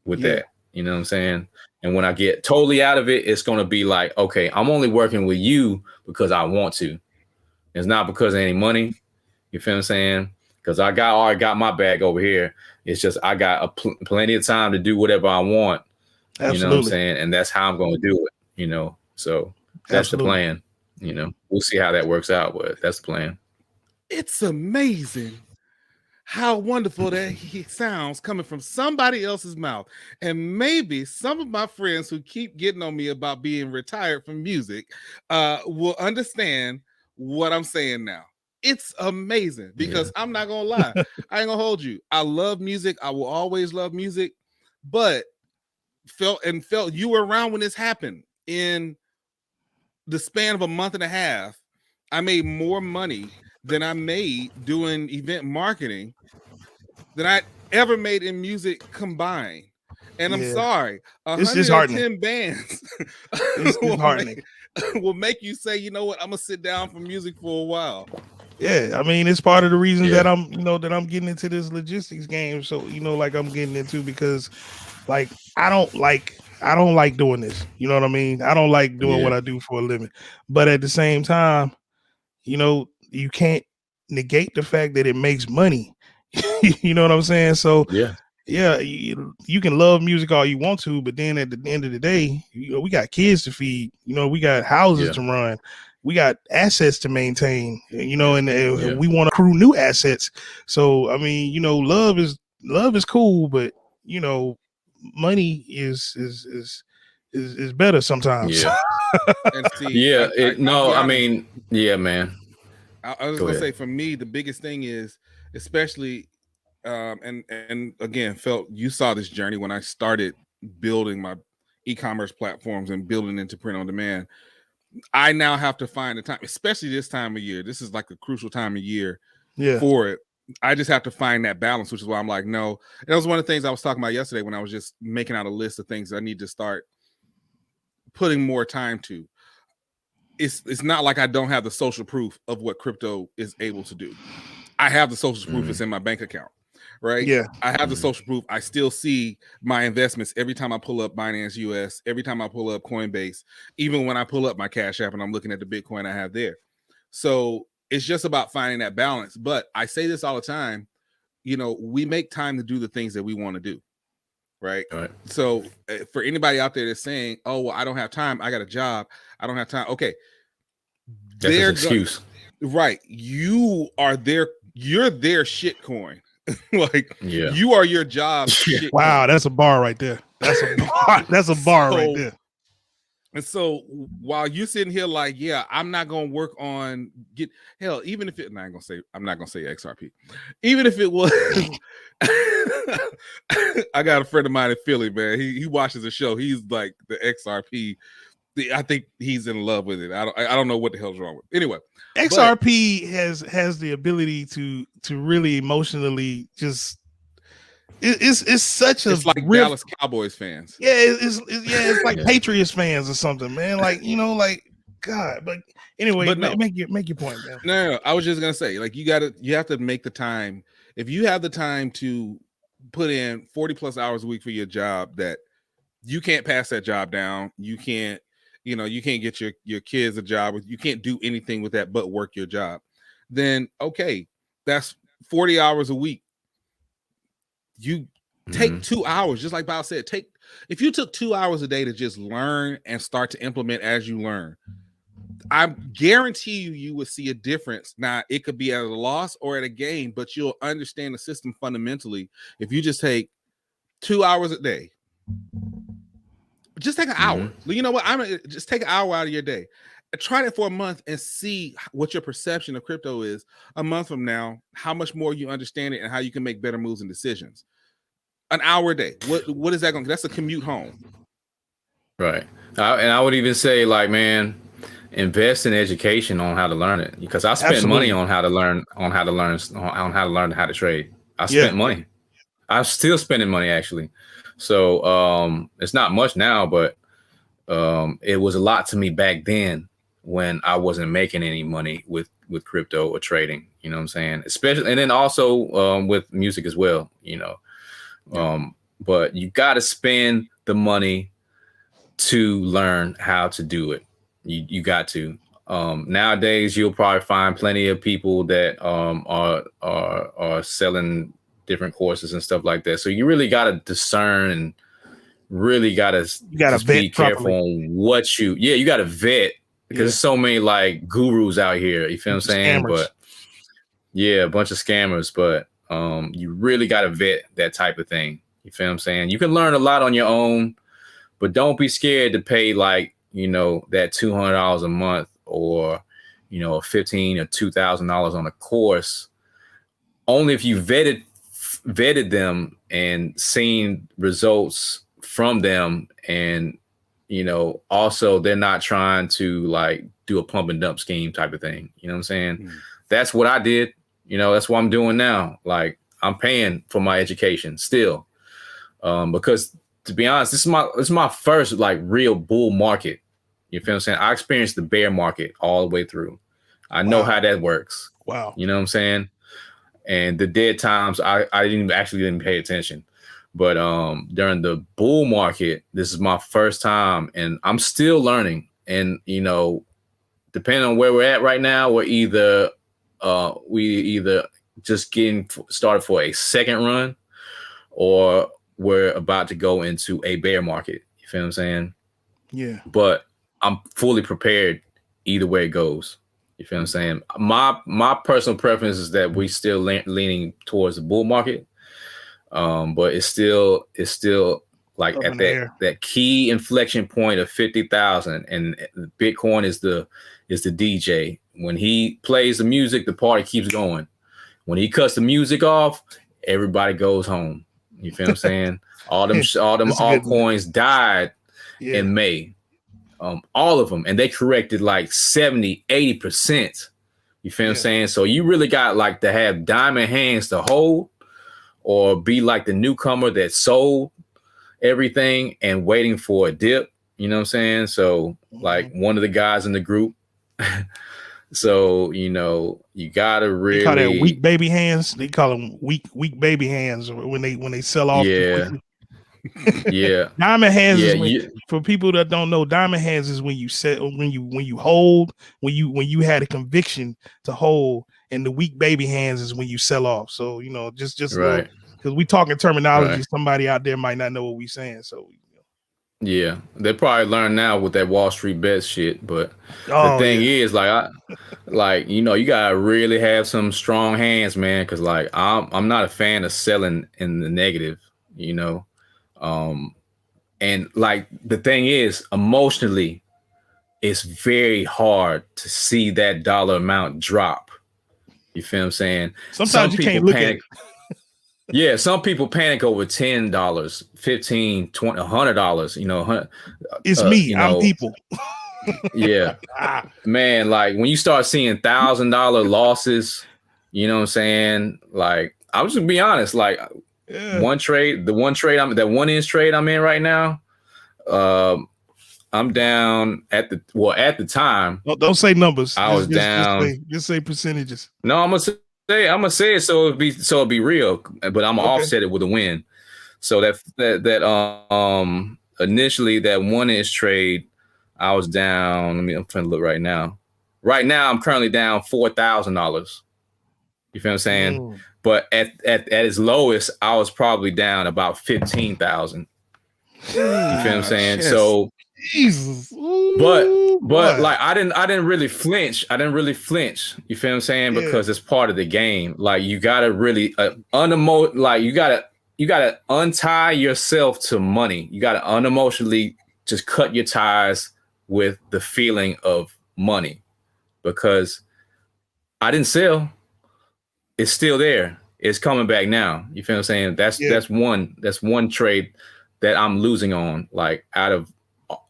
with that, you know what I'm saying? And when I get totally out of it, it's going to be like, okay, I'm only working with you because I want to. It's not because of any money. You feel what I'm saying? Because I already got my bag over here. It's just I got plenty of time to do whatever I want. Absolutely. You know what I'm saying? And that's how I'm going to do it, you know? So that's the plan, you know? We'll see how that works out, but that's the plan. It's amazing how wonderful that he sounds coming from somebody else's mouth. And maybe some of my friends who keep getting on me about being retired from music will understand what I'm saying now. It's amazing because I'm not gonna lie. I ain't gonna hold you. I love music. I will always love music, but felt you were around when this happened. In the span of a month and a half, I made more money than I made doing event marketing than I ever made in music combined. And I'm sorry, 110 bands will make you say, you know what, I'm gonna sit down for music for a while. Yeah, I mean, it's part of the reason that I'm, that I'm getting into this logistics game. So, like I'm getting into, because like I don't like doing this. You know what I mean? I don't like doing what I do for a living. But at the same time, you can't negate the fact that it makes money. You know what I'm saying? So you can love music all you want to, but then at the end of the day, we got kids to feed, we got houses to run, we got assets to maintain, and we want to accrue new assets. So I mean, love is cool, but money is better sometimes. And see, man. I was gonna say, for me, the biggest thing is, especially and again, felt you saw this journey when I started building my e-commerce platforms and building into print on demand. I now have to find the time, especially this time of year. This is like a crucial time of year for it. I just have to find that balance, which is why I'm like, no. And that was one of the things I was talking about yesterday when I was just making out a list of things I need to start putting more time to. It's not like I don't have the social proof of what crypto is able to do. I have the social proof. It's in my bank account, right? Yeah, I have the social proof. I still see my investments every time I pull up Binance US, every time I pull up Coinbase, even when I pull up my Cash App and I'm looking at the Bitcoin I have there. So it's just about finding that balance. But I say this all the time, we make time to do the things that we want to do, right? So for anybody out there that's saying, oh, well, I don't have time, I got a job, I don't have time. Okay. That's an excuse. Right. You're their shit coin. You are your job. Wow, that's a bar right there. That's a bar right there. And so while you're sitting here like, I'm not gonna work on even if I'm not gonna say XRP. Even if it was I got a friend of mine in Philly, man. He watches the show. He's like the XRP. I think he's in love with it. I don't know what the hell's wrong with it. Anyway, XRP has the ability to really emotionally just it's such a, it's like Dallas Cowboys fans. Yeah, it's like Patriots fans or something, man. Like, God. But anyway, make your point, man. No, I was just gonna say, like, you have to make the time. If you have the time to put in 40 plus hours a week for your job, that you can't pass that job down. You can't get your kids a job. You can't do anything with that but work your job. Then, okay, that's 40 hours a week. You take 2 hours, just like Bao said, if you took 2 hours a day to just learn and start to implement as you learn, I guarantee you would see a difference. Now, it could be at a loss or at a gain, but you'll understand the system fundamentally. If you just take 2 hours a day, just take an hour. You know what? Just take an hour out of your day. Try it for a month and see what your perception of crypto is a month from now, how much more you understand it and how you can make better moves and decisions. An hour a day. What is that going to? That's a commute home. Right. And I would even say, like, man, invest in education on how to learn it, because I spent money on how to learn how to trade. I spent money. I'm still spending money, actually. So it's not much now, but it was a lot to me back then when I wasn't making any money with crypto or trading. You know what I'm saying? Especially, and then also with music as well. But you got to spend the money to learn how to do it. You got to. Nowadays, you'll probably find plenty of people that are selling different courses and stuff like that. So you really got to discern and really got to be careful on what you got to vet, because there's so many like gurus out here. You feel what I'm saying? Scammers. But yeah, a bunch of scammers. But you really got to vet that type of thing. You feel what I'm saying? You can learn a lot on your own, but don't be scared to pay like, that $200 a month or, $1,500 or $2,000 on a course. Only if you vetted them and seen results from them, and also they're not trying to like do a pump and dump scheme type of thing. You know what I'm saying? That's what I did. That's what I'm doing now. Like, I'm paying for my education still, because to be honest, this is my first like real bull market. You feel what I'm saying? I experienced the bear market all the way through. I know how that works. Wow. You know what I'm saying? And the dead times, I didn't pay attention. But during the bull market, this is my first time, and I'm still learning. And depending on where we're at right now, we either just getting started for a second run, or we're about to go into a bear market. You feel what I'm saying? Yeah. But I'm fully prepared either way it goes. You feel what I'm saying? My personal preference is that we still leaning towards the bull market. But it's still like up at that key inflection point of 50,000, and Bitcoin is the DJ. When he plays the music, the party keeps going. When he cuts the music off, everybody goes home. You feel what I'm saying? All them altcoins died in May. All of them, and they corrected like 70-80%. You feel what I'm saying? So you really got like to have diamond hands to hold, or be like the newcomer that sold everything and waiting for a dip. You know what I'm saying? So like one of the guys in the group. So, you gotta really, they call that weak baby hands. They call them weak baby hands when they sell off. Yeah. Yeah. Diamond hands is for people that don't know, diamond hands is when you hold, when you had a conviction to hold, and the weak baby hands is when you sell off. So, just right. Because we talking terminology, somebody out there might not know what we saying. So yeah, they probably learn now with that Wall Street bets shit. But the thing is, like, you gotta really have some strong hands, man. Because like I'm not a fan of selling in the negative, and like the thing is, emotionally, it's very hard to see that dollar amount drop. You feel what I'm saying? Sometimes you can't look at it. Yeah, some people panic over $10, $15, $20, $100. It's me. I'm people. Yeah, man. Like when you start seeing $1,000 losses, you know what I'm saying? Like I'm just gonna be honest. Like the one inch trade I'm in right now. I'm down at the time. Don't say numbers. I was down. Just say percentages. No, I'm gonna say it so it'll be real, but I'm gonna offset it with a win. So that initially that 1 inch trade, I was down. I'm trying to look right now. Right now, I'm currently down $4,000. You feel what I'm saying? Ooh. But at its lowest, I was probably down about 15,000. You feel what I'm saying? Yes. So, Jesus. Ooh, but like I didn't really flinch. You feel what I'm saying? Because it's part of the game. Like you gotta really you gotta untie yourself to money. You gotta unemotionally just cut your ties with the feeling of money, because I didn't sell. It's still there. It's coming back now. You feel what I'm saying? That's one trade that I'm losing on. Like out of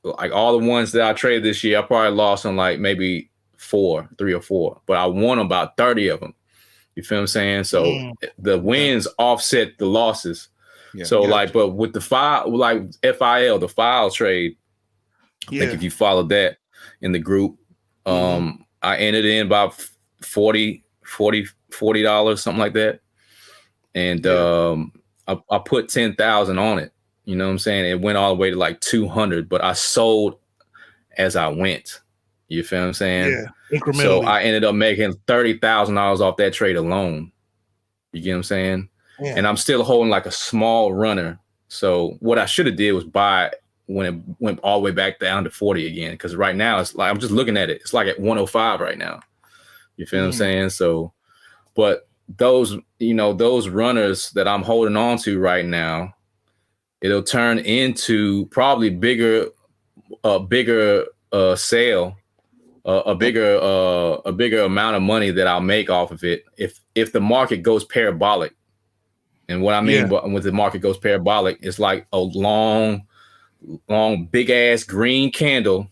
like all the ones that I traded this year, I probably lost on like maybe 3 or 4, but I won about 30 of them. You feel what I'm saying? So the wins offset the losses. Yeah, so like, but with the file, like FIL, the file trade, I think if you followed that in the group, I ended in about $40, something like that. And I put 10,000 on it. You know what I'm saying? It went all the way to like 200, but I sold as I went. You feel what I'm saying? Yeah, incrementally. So I ended up making $30,000 off that trade alone. You get what I'm saying? Yeah. And I'm still holding like a small runner. So what I should have did was buy when it went all the way back down to 40 again. Because right now it's like, I'm just looking at it. It's like at 105 right now. You feel what I'm saying? So, but those, you know, those runners that I'm holding on to right now, it'll turn into probably bigger sale. A bigger amount of money that I'll make off of it if the market goes parabolic. And what I mean with the market goes parabolic, it's like a long, big ass green candle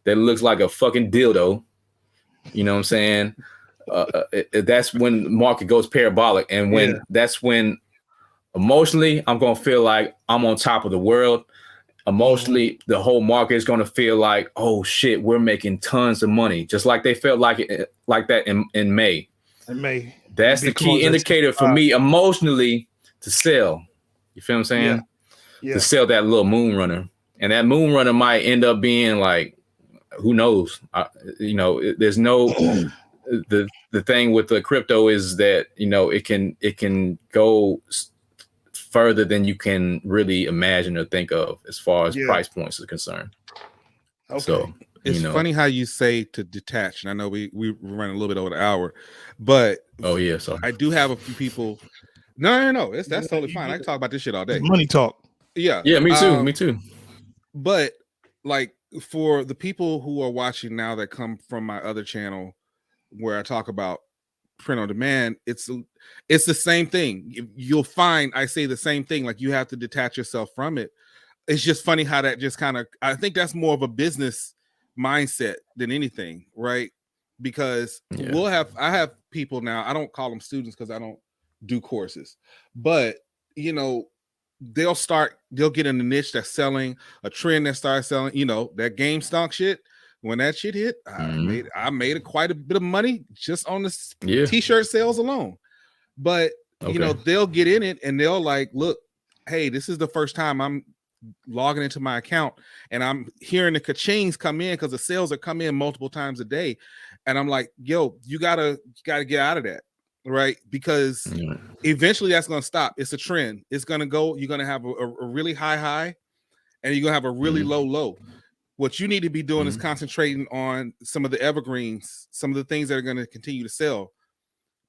that looks like a fucking dildo. You know what I'm saying? That's when the market goes parabolic, and that's when emotionally I'm gonna feel like I'm on top of the world. Emotionally, the whole market is going to feel like, oh shit, we're making tons of money, just like they felt like that in May. That's the key indicator for me emotionally to sell. You feel what I'm saying? Yeah. To sell that little moon runner, and that moon runner might end up being like, who knows? You know, there's no the thing with the crypto is that, you know, it can go further than you can really imagine or think of as far as price points are concerned. Okay. So it's funny how you say to detach, and I know we run a little bit over the hour, but so I do have a few people. No, that's totally fine. I can talk about this shit all day. Money talk. Yeah, me too. But like for the people who are watching now that come from my other channel where I talk about print on demand, it's the same thing. You'll find I say the same thing, like you have to detach yourself from it. It's just funny how that just kind of, I think that's more of a business mindset than anything, right? Because I have people now, I don't call them students because I don't do courses, but you know, they'll get in the niche that's selling, a trend that starts selling, you know, that GameStop shit. When that shit hit, I made quite a bit of money just on the t-shirt sales alone. But you know, they'll get in it and they'll like, look, hey, this is the first time I'm logging into my account and I'm hearing the ka-chings come in because the sales are coming in multiple times a day. And I'm like, yo, you gotta get out of that, right? Because eventually that's gonna stop. It's a trend. It's gonna go, you're gonna have a really high and you're gonna have a really low. What you need to be doing is concentrating on some of the evergreens, some of the things that are going to continue to sell.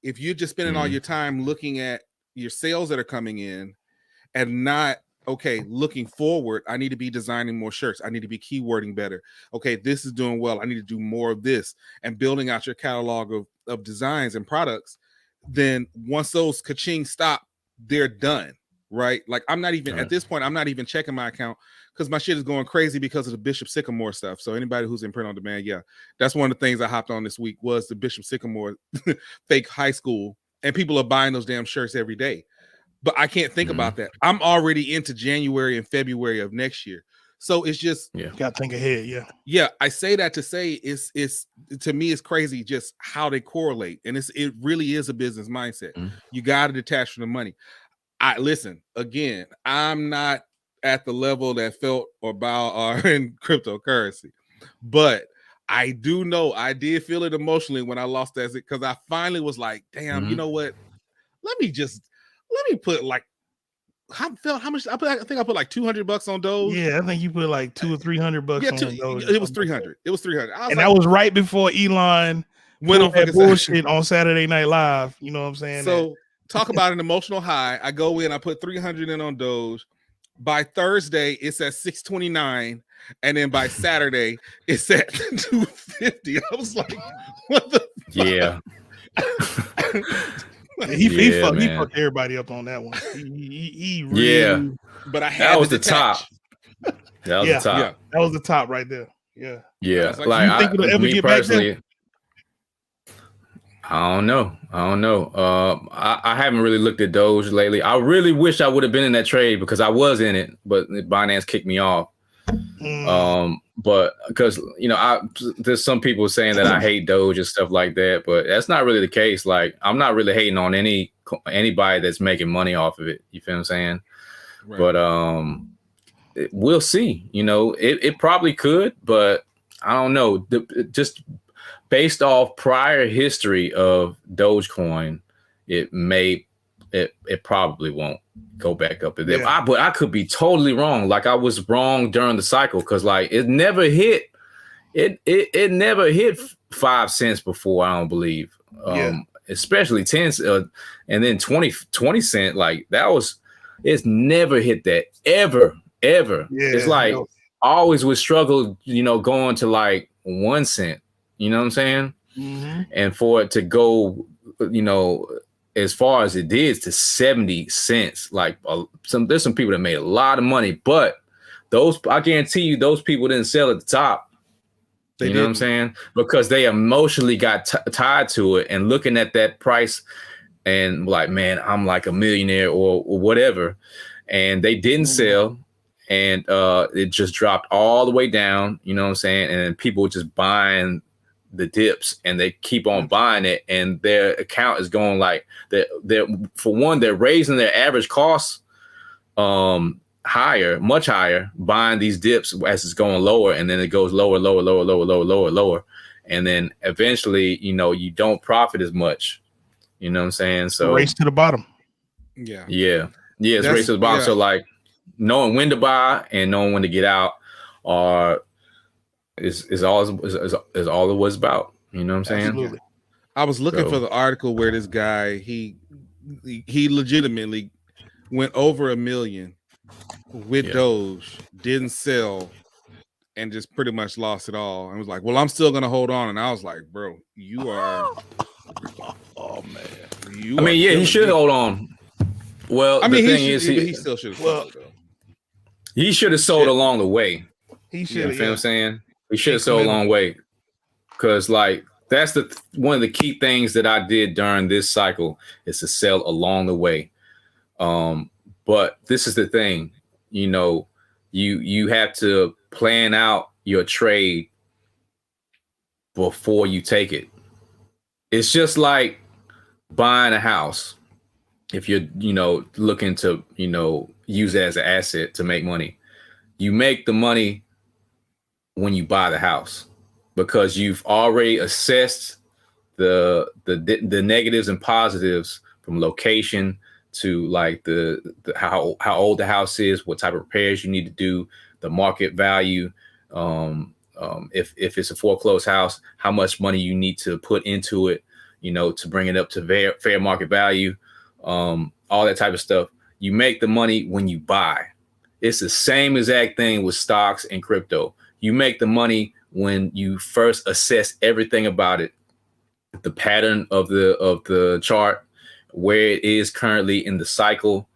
If you're just spending all your time looking at your sales that are coming in and not, looking forward, I need to be designing more shirts. I need to be keywording better. Okay, this is doing well. I need to do more of this and building out your catalog of designs and products. Then once those ka-ching stop, they're done, right? Like I'm not even, at this point, I'm not even checking my account because my shit is going crazy because of the Bishop Sycamore stuff. So anybody who's in print on demand, that's one of the things I hopped on this week was the Bishop Sycamore fake high school, and people are buying those damn shirts every day. But I can't think about that. I'm already into January and February of next year. So it's just gotta think ahead. Yeah. I say that to say it's to me it's crazy just how they correlate. And it really is a business mindset. You gotta detach from the money. Listen, again, I'm not at the level that Felt or Bao are in cryptocurrency, but I do know I did feel it emotionally when I lost that, because I finally was like, damn, you know what? Let me put like, how much? I think I put like $200 on Doge. Yeah, I think you put like $200 or $300 on Doge. It was 300. It was 300. And that was right before Elon went on that bullshit on Saturday Night Live. You know what I'm saying? So talk about an emotional high. I go in, I put 300 in on Doge. By Thursday, it's at 629, and then by Saturday, it's at 250. I was like, "What the?" He fucked everybody up on that one. He really, but I had that was the top. That was the top. Yeah, that was the top right there. Yeah. Like, you think it'll ever get personally, back there? I don't know. I haven't really looked at Doge lately. I really wish I would have been in that trade because I was in it, but Binance kicked me off. But because, you know, there's some people saying that I hate Doge and stuff like that, but that's not really the case. Like, I'm not really hating on anybody that's making money off of it. You feel what I'm saying? Right. But we'll see. It probably could, but I don't know. Just based off prior history of Dogecoin, it probably won't go back up. Yeah. But I could be totally wrong. Like I was wrong during the cycle because like it never hit. It never hit 5 cents before. I don't believe. Especially 10 and then 20 cent. Like it's never hit that ever. Yeah, it's like always would struggle, going to like 1 cent. You know what I'm saying? Mm-hmm. And for it to go, as far as it did to 70 cents, like there's some people that made a lot of money, but I guarantee you, those people didn't sell at the top. Know what I'm saying? Because they emotionally got tied to it and looking at that price and like, man, I'm like a millionaire or whatever. And they didn't sell. And it just dropped all the way down, you know what I'm saying? And people were just buying the dips and they keep on buying it. And their account is going like, they're for one, they're raising their average costs higher, much higher, buying these dips as it's going lower. And then it goes lower. And then eventually, you don't profit as much. You know what I'm saying? So race to the bottom. Yeah. It's race to the bottom. Yeah. So like, knowing when to buy and knowing when to get out is all it was about. You know what I'm saying? Absolutely. I was looking for the article where this guy he legitimately went over $1 million with Doge, didn't sell, and just pretty much lost it all. And was like, "Well, I'm still gonna hold on." And I was like, "Bro, you are." Oh man, he should hold on. Well, the thing is, he still should. He should have sold along the way. He should. You know what I'm saying? He should have sold along the way. Because like that's one of the key things that I did during this cycle is to sell along the way. But this is the thing, you have to plan out your trade before you take it. It's just like buying a house. If you're, looking to, use it as an asset to make money, you make the money when you buy the house because you've already assessed the negatives and positives from location to like how old the house is, what type of repairs you need to do, the market value. If it's a foreclosed house, how much money you need to put into it, to bring it up to fair market value. All that type of stuff. You make the money when you buy. It's the same exact thing with stocks and crypto. You make the money when you first assess everything about it, the pattern of the chart, where it is currently in the cycle,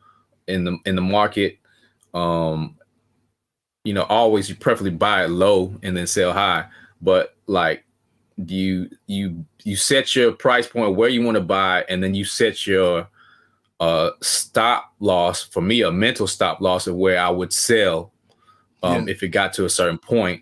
in the market. Always you preferably buy it low and then sell high. But like you set your price point where you want to buy, and then you set your stop loss. For me, a mental stop loss of where I would sell if it got to a certain point.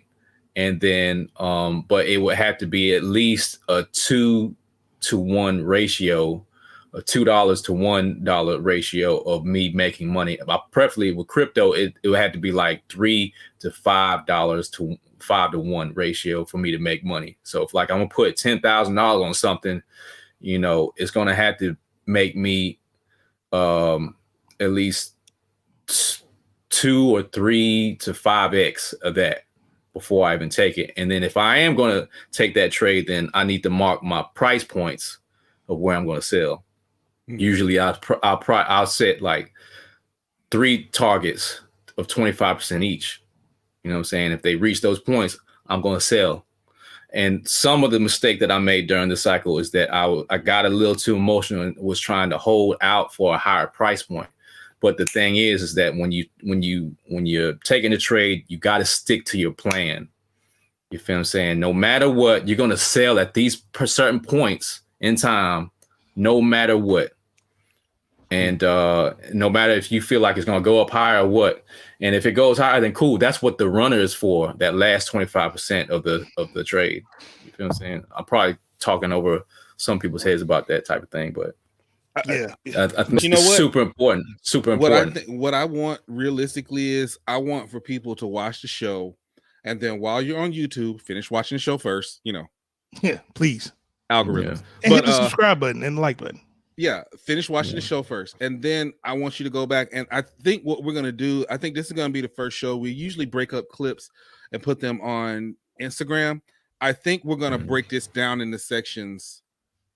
And then but it would have to be at least a 2-to-1 ratio, a $2 to $1 ratio of me making money. Preferably with crypto, it would have to be like $3 to $5 to 5-to-1 ratio for me to make money. So if like I'm gonna put $10,000 on something, it's gonna have to make me at least 2 or 3 to 5x of that before I even take it. And then if I am going to take that trade, then I need to mark my price points of where I'm going to sell. Mm-hmm. Usually I'll set like 3 targets of 25% each. You know what I'm saying? If they reach those points, I'm going to sell. And some of the mistake that I made during the cycle is that I got a little too emotional and was trying to hold out for a higher price point. But the thing is that when you're taking a trade, you got to stick to your plan. You feel what I'm saying? No matter what, you're going to sell at these certain points in time, no matter what. And no matter if you feel like it's going to go up higher or what. And if it goes higher, then cool. That's what the runner is for, that last 25% of the trade. You feel what I'm saying? I'm probably talking over some people's heads about that type of thing, but Yeah. I think You know it's what? super important. Super important. What I want realistically is I want for people to watch the show, and then while you're on YouTube, finish watching the show first. Yeah, please. Algorithms. And hit the subscribe button and the like button. Yeah, finish watching the show first, and then I want you to go back. And I think what we're gonna do, I think this is gonna be the first show. We usually break up clips and put them on Instagram. I think we're gonna break this down into sections.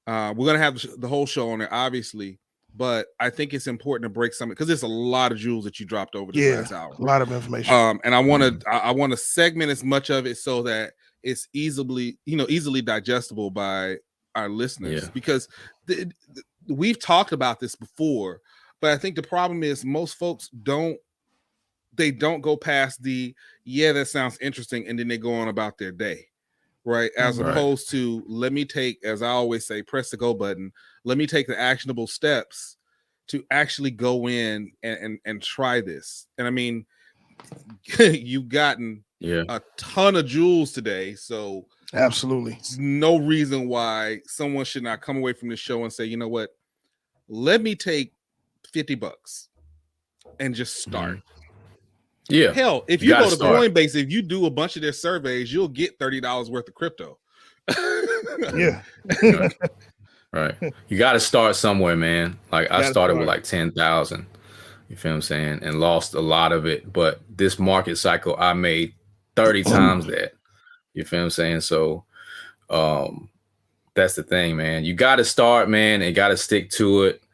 We're gonna have the whole show on there, obviously, but I think it's important to break something because there's a lot of jewels that you dropped over this last hour. A lot of information. And I want to segment as much of it so that it's easily digestible by our listeners, because we've talked about this before, but I think the problem is most folks don't go past that sounds interesting, and then they go on about their day. Right. As opposed to, let me take, as I always say, press the go button. Let me take the actionable steps to actually go in and try this. And I mean, you've gotten a ton of jewels today. So absolutely no reason why someone should not come away from this show and say, you know what, let me take $50 and just start. Yeah. Hell, if you go to Coinbase, if you do a bunch of their surveys, you'll get $30 worth of crypto. Yeah. Right. You got to start somewhere, man. Like I started with like 10,000. You feel what I'm saying? And lost a lot of it. But this market cycle, I made 30 times that. You feel what I'm saying? So that's the thing, man. You got to start, man, and got to stick to it.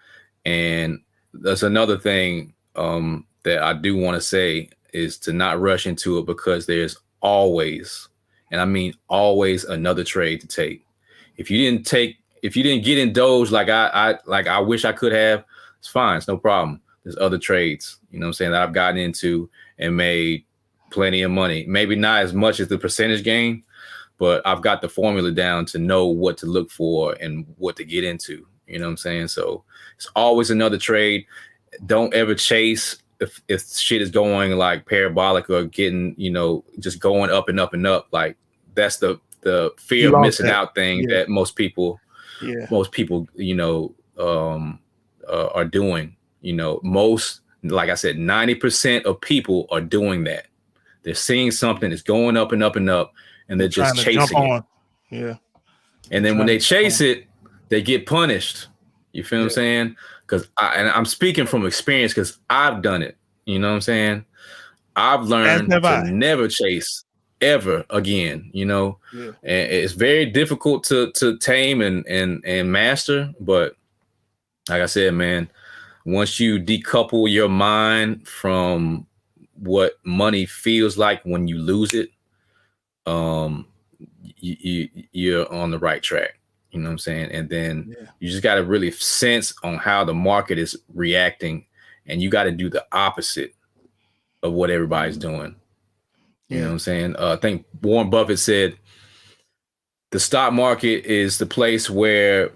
And that's another thing that I do want to say is to not rush into it, because there's always, and I mean always, another trade to take. If you didn't get in Doge like I wish I could have, it's fine. It's no problem. There's other trades, you know what I'm saying, that I've gotten into and made plenty of money. Maybe not as much as the percentage gain, but I've got the formula down to know what to look for and what to get into. You know what I'm saying? So it's always another trade. Don't ever chase if shit is going like parabolic or getting, just going up and up and up. Like that's the fear of missing out thing that most people, are doing. Most, like I said, 90% of people are doing that. They're seeing something that's going up and up and up, and they're just chasing it. Yeah. And then when they chase it, they get punished. You feel what I'm saying? Because I'm speaking from experience, because I've done it. You know what I'm saying? I've learned to never chase ever again. And it's very difficult to tame and master. But like I said, man, once you decouple your mind from what money feels like when you lose it, you're on the right track. You know what I'm saying? And then you just got to really sense on how the market is reacting, and you got to do the opposite of what everybody's doing. You know what I'm saying? I think Warren Buffett said the stock market is the place where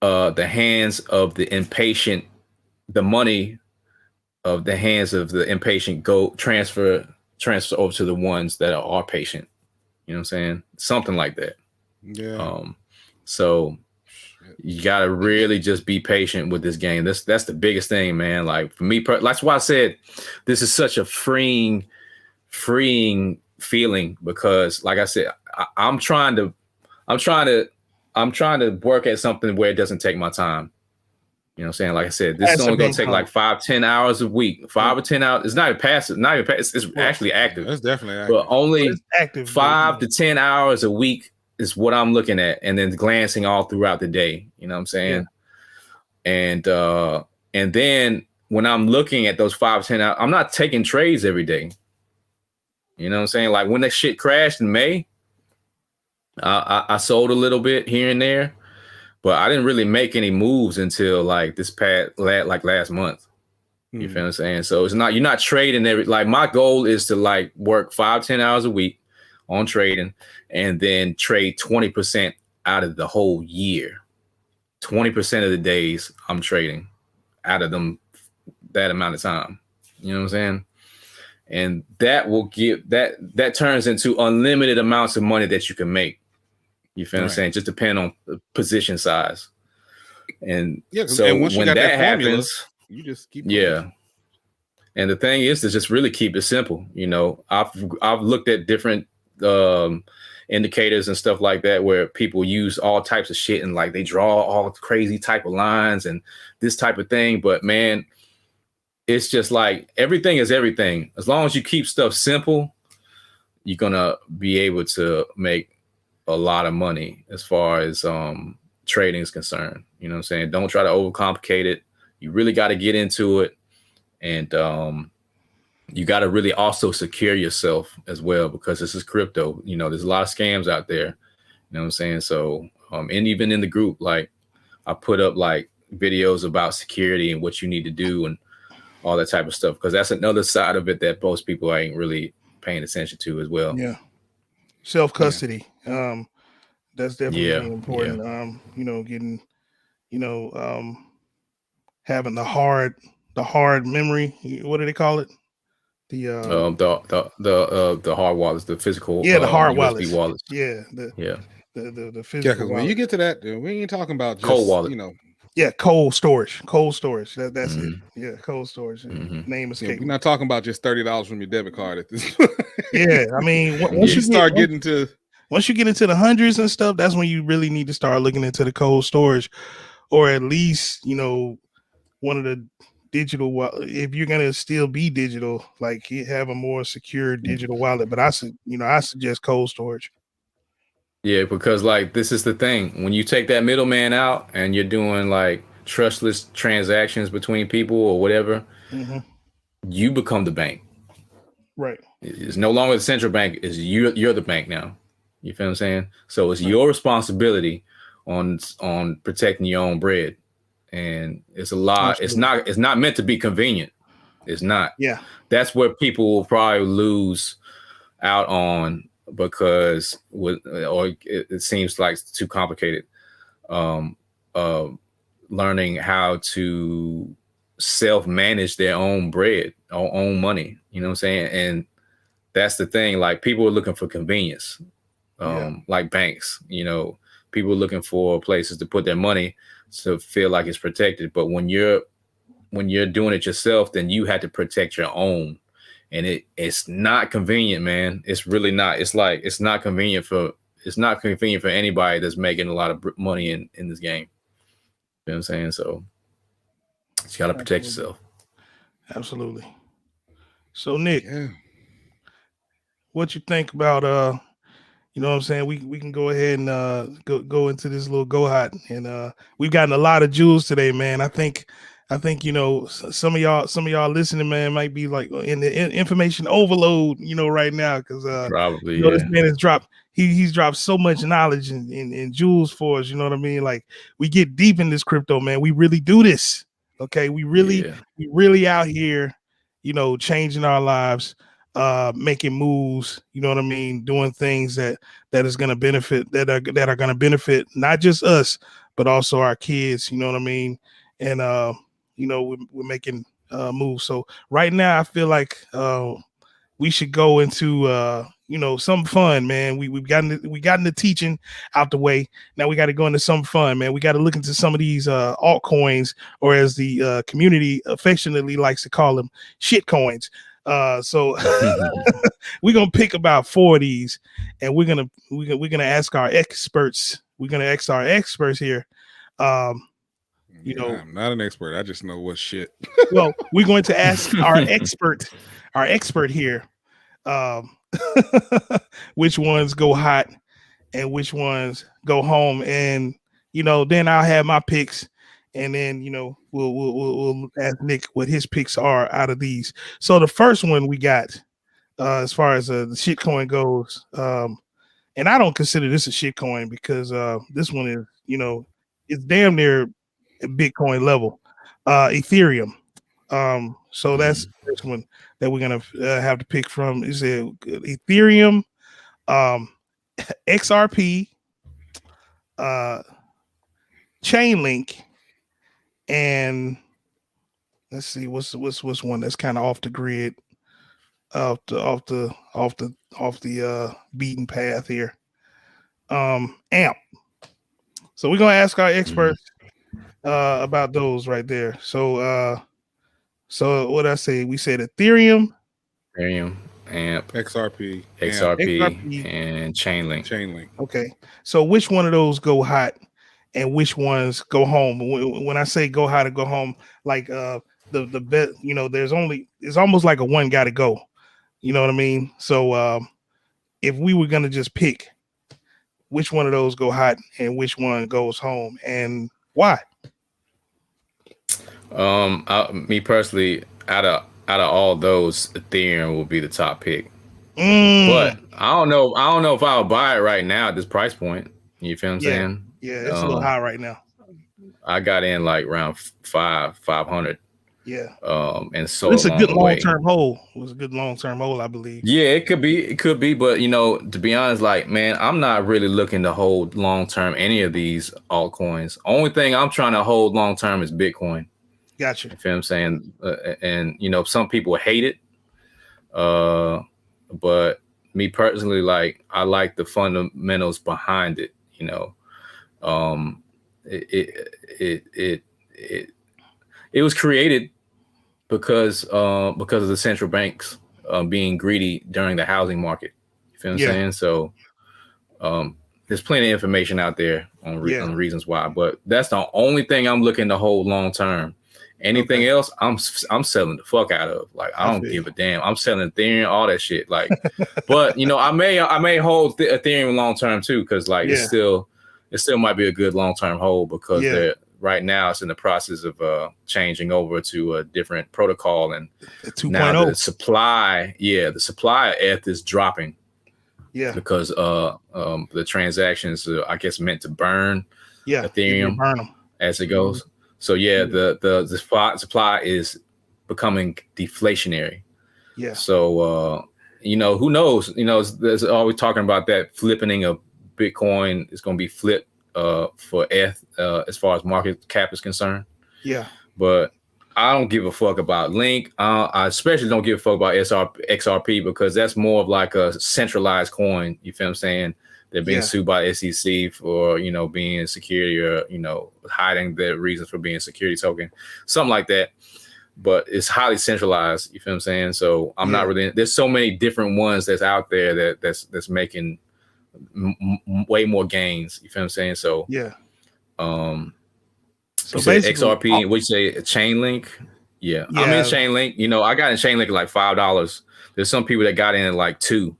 the hands of the impatient, the money of the hands of the impatient go transfer over to the ones that are patient. You know what I'm saying? Something like that. Yeah. So you got to really just be patient with this game. That's the biggest thing, man. Like for me, that's why I said this is such a freeing feeling, because like I said, I'm trying to work at something where it doesn't take my time. You know what I'm saying? Like I said, this is only going to take like 5-10 hours a week, 5 or 10 hours. It's not even passive, it's actually active. It's definitely active. But only 5 to 10 hours a week is what I'm looking at, and then glancing all throughout the day. You know what I'm saying? Yeah. And then when I'm looking at those 5 10 hours, I'm not taking trades every day. You know what I'm saying? Like when that shit crashed in May, I sold a little bit here and there, but I didn't really make any moves until like last month. You feel what I'm saying? So you're not trading like my goal is to like work 5-10 hours a week on trading, and then trade 20% out of the whole year. 20% of the days I'm trading out of them that amount of time. You know what I'm saying? And that will give that turns into unlimited amounts of money that you can make. You feel what I'm saying? Just depend on the position size. And Yeah, so and once you when got that formula, happens, you just keep yeah. And the thing is to just really keep it simple. You know, I've looked at different indicators and stuff like that where people use all types of shit and like they draw all crazy type of lines and this type of thing. But man, it's just like everything is everything. As long as you keep stuff simple, you're gonna be able to make a lot of money as far as trading is concerned. You know what I'm saying? Don't try to overcomplicate it. You really got to get into it. And you got to really also secure yourself as well, because this is crypto. You know, there's a lot of scams out there. You know what I'm saying? So, and even in the group, like I put up like videos about security and what you need to do and all that type of stuff, because that's another side of it that most people ain't really paying attention to as well. Yeah. Self-custody. That's definitely important. Yeah. You know, getting, you know, having the hard memory. What do they call it? The hard wallets, the physical the hard USB wallets. wallets. Yeah. The physical. Yeah, because when you get to that, we ain't talking about just cold wallet. You know. Yeah, cold storage. That's it. Yeah, cold storage. Name escape. Yeah, we're not talking about just $30 from your debit card at this point. Yeah, I mean, once you get into the hundreds and stuff, that's when you really need to start looking into the cold storage, or at least, you know, one of the digital. If you're gonna still be digital, like have a more secure digital wallet. But I suggest cold storage. Yeah, because like this is the thing. When you take that middleman out and you're doing like trustless transactions between people or whatever, you become the bank. Right. It's no longer the central bank. It's you're the bank now. You feel what I'm saying? So it's your responsibility on protecting your own bread. And it's a lot. Absolutely. It's not meant to be convenient. It's not. Yeah. That's where people will probably lose out on, because it seems like it's too complicated. Learning how to self-manage their own bread, own money. You know what I'm saying? And that's the thing. Like people are looking for convenience, like banks. You know, people are looking for places to put their money to feel like it's protected. But when you're doing it yourself, then you have to protect your own. And it's not convenient, man. It's really not. It's like it's not convenient for anybody that's making a lot of money in this game. You know what I'm saying? So you got to protect yourself. Absolutely. So Nick, what you think about you know what I'm saying? We can go ahead and go into this little go hot, and we've gotten a lot of jewels today, man. I think you know some of y'all listening, man, might be like in the information overload, you know, right now, because probably you know, this man has dropped he's dropped so much knowledge and jewels for us. You know what I mean? Like we get deep in this crypto, man. We really do this. Okay, we really out here, you know, changing our lives. Making moves, you know what I mean, doing things that is going to benefit that are going to benefit not just us but also our kids, you know what I mean. And you know, we're making moves. So right now I feel like we should go into you know, some fun, man. We've gotten the teaching out the way. Now we got to go into some fun, man. We got to look into some of these altcoins, or as the community affectionately likes to call them, shit coins. So we're gonna pick about 4 of these, and we're gonna ask our experts. We're gonna ask our experts here. You know, I'm not an expert. I just know what shit. Well, we're going to ask our expert here, which ones go hot and which ones go home, and you know, then I'll have my picks. And then, you know, we'll ask Nick what his picks are out of these. So the first one we got, as far as the shitcoin goes, and I don't consider this a shitcoin because this one is, you know, it's damn near Bitcoin level, Ethereum. So that's the first one that we're gonna have to pick from. Is Ethereum, XRP, Chainlink. And let's see what's one that's kind of off the grid, off the beaten path here. AMP. So we're gonna ask our experts about those right there. So what I say? We said Ethereum, AMP, XRP, AMP, XRP, and Chainlink. Chainlink. Okay. So which one of those go hot and which ones go home? When I say go hot and go home, like the bet, it's almost like a one got to go. You know what I mean? So if we were gonna just pick which one of those go hot and which one goes home and why? Me personally, out of all those, Ethereum will be the top pick. But I don't know if I'll buy it right now at this price point. You feel what I'm saying? Yeah, it's a little high right now. I got in like around 500. Yeah. And so it's a good long-term hold. It was a good long-term hold, I believe. Yeah, it could be, but to be honest, like, man, I'm not really looking to hold long-term any of these altcoins. Only thing I'm trying to hold long-term is Bitcoin. Gotcha. You feel what I'm saying? And some people hate it. But me personally, like, I like the fundamentals behind it. It was created because of the central banks being greedy during the housing market. You feel what I'm saying? So there's plenty of information out there on reasons why, but that's the only thing I'm looking to hold long term. Anything else, I'm selling the fuck out of. Like, I don't give a damn. I'm selling Ethereum, all that shit. Like, but I may hold Ethereum long term too, because like it still might be a good long term hold because right now it's in the process of changing over to a different protocol, and 2.0. Now the supply of ETH is dropping. Yeah, because the transactions are, I guess, meant to burn Ethereum as it goes. So the supply is becoming deflationary. Yeah. So who knows? There's always talking about that flipping of Bitcoin is going to be flipped for ETH as far as market cap is concerned. Yeah. But I don't give a fuck about Link. I especially don't give a fuck about XRP because that's more of like a centralized coin. You feel what I'm saying? They're being sued by SEC for, being security or, hiding the reasons for being a security token, something like that. But it's highly centralized. You feel what I'm saying? So I'm not really, there's so many different ones that's out there that's making way more gains. You feel what I'm saying? So, so XRP, what you say, Chainlink? Yeah. I'm in Chainlink. I got in Chainlink at like $5. There's some people that got in at like $2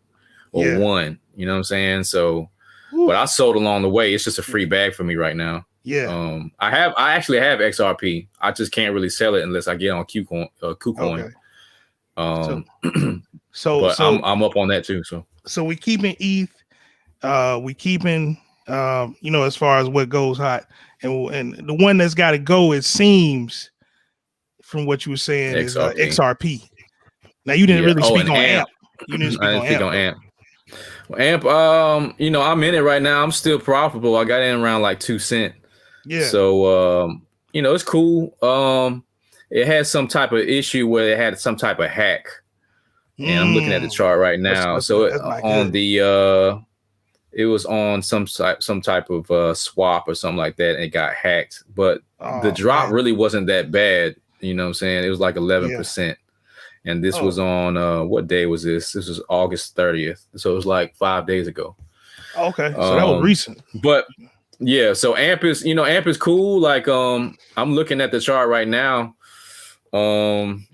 or $1. You know what I'm saying? So, but I sold along the way. It's just a free bag for me right now. Yeah. I actually have XRP. I just can't really sell it unless I get on KuCoin. Okay. But I'm up on that too. So we keeping ETH. We keeping as far as what goes hot, and the one that's got to go, it seems, from what you were saying, is XRP. Now you didn't really speak on AMP. You didn't speak on AMP. AMP, I'm in it right now. I'm still profitable. I got in around like 2 cents. Yeah. So, it's cool. It had some type of issue where it had some type of hack, and I'm looking at the chart right now. It was on some type of swap or something like that, and it got hacked. But the drop really wasn't that bad. You know what I'm saying? It was like 11%. Yeah. And this was on, what day was this? This was August 30th. So it was like 5 days ago. Okay. So that was recent. But yeah, so AMP is cool. Like, I'm looking at the chart right now. I'm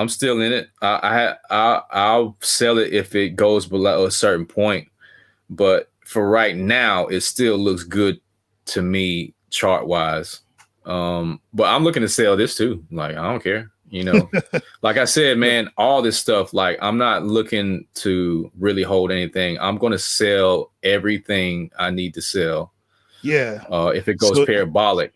still in it. I'll sell it if it goes below a certain point. But for right now, it still looks good to me chart wise. But I'm looking to sell this too. Like, I don't care. Like I said, man, all this stuff, like, I'm not looking to really hold anything. I'm going to sell everything I need to sell. Yeah. If it goes parabolic,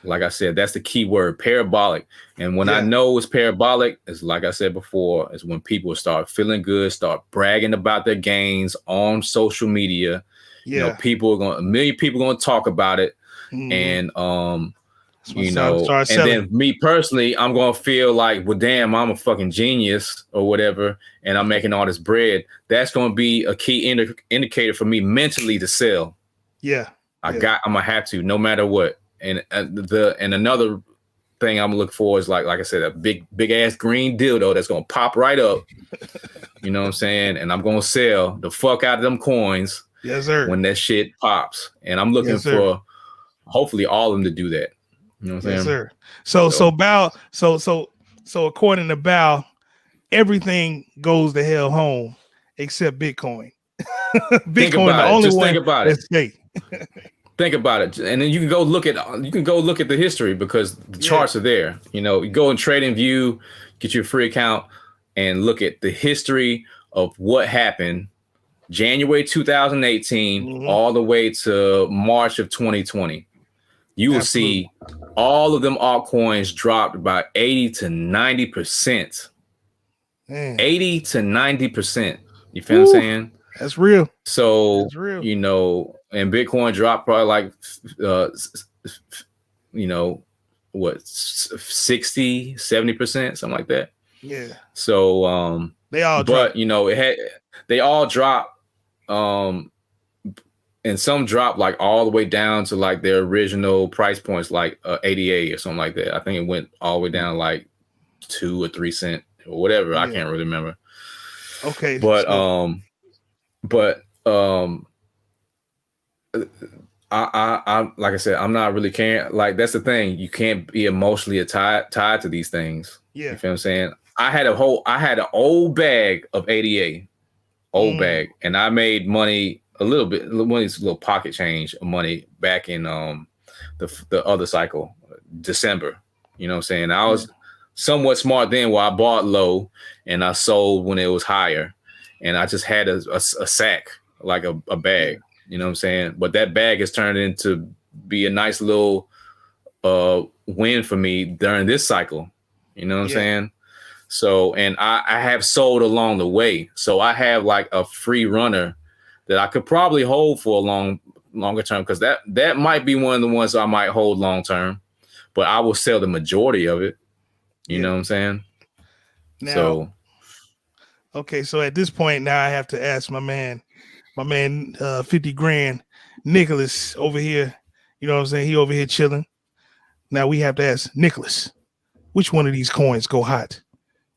like I said, that's the key word, parabolic. And when I know it's parabolic, it's like I said before, is when people start feeling good, start bragging about their gains on social media. Yeah. A million people are going to talk about it. And, and then me personally, I'm going to feel like, well, damn, I'm a fucking genius or whatever, and I'm making all this bread. That's going to be a key indicator for me mentally to sell. Yeah. I'm going to have to, no matter what. and another thing I'm looking for is like I said, a big ass green dildo that's gonna pop right up. You know what I'm saying? And I'm gonna sell the fuck out of them coins. Yes, sir. When that shit pops, and I'm looking for hopefully all of them to do that. You know what I'm saying? Sir. So Bao. So according to Bao, everything goes to hell home except Bitcoin. Bitcoin, the only one. Think about it. Think about it, and then you can go look at the history because the charts are there. You know, you go in TradingView, get your free account, and look at the history of what happened January 2018 all the way to March of 2020. You will see all of them altcoins dropped by 80 to 90%. 80 to 90%. You feel what I'm saying? That's real. So, you know, and Bitcoin dropped probably like, you know, what, 60, 70%, something like that. Yeah. So, they all dropped. You know, they all dropped, and some dropped like all the way down to like their original price points, like 88 or something like that. I think it went all the way down like 2 or 3 cents or whatever. I can't really remember. Okay. But I like I said, I'm not really caring. Like, that's the thing. You can't be emotionally tied to these things. Yeah. You feel what I'm saying? I had an old bag of ADA, bag, and I made money a little bit, little pocket change of money back in the other cycle, December. You know what I'm saying? I was somewhat smart then, where I bought low and I sold when it was higher, and I just had a sack, like a bag. You know what I'm saying? But that bag has turned into be a nice little win for me during this cycle. You know what I'm saying? So, and I have sold along the way. So I have like a free runner that I could probably hold for a longer term, because that might be one of the ones I might hold long term, but I will sell the majority of it. You know what I'm saying? Now, okay, so at this point now I have to ask my man 50 grand, Nicholas over here. You know what I'm saying? He over here chilling. Now we have to ask Nicholas, which one of these coins go hot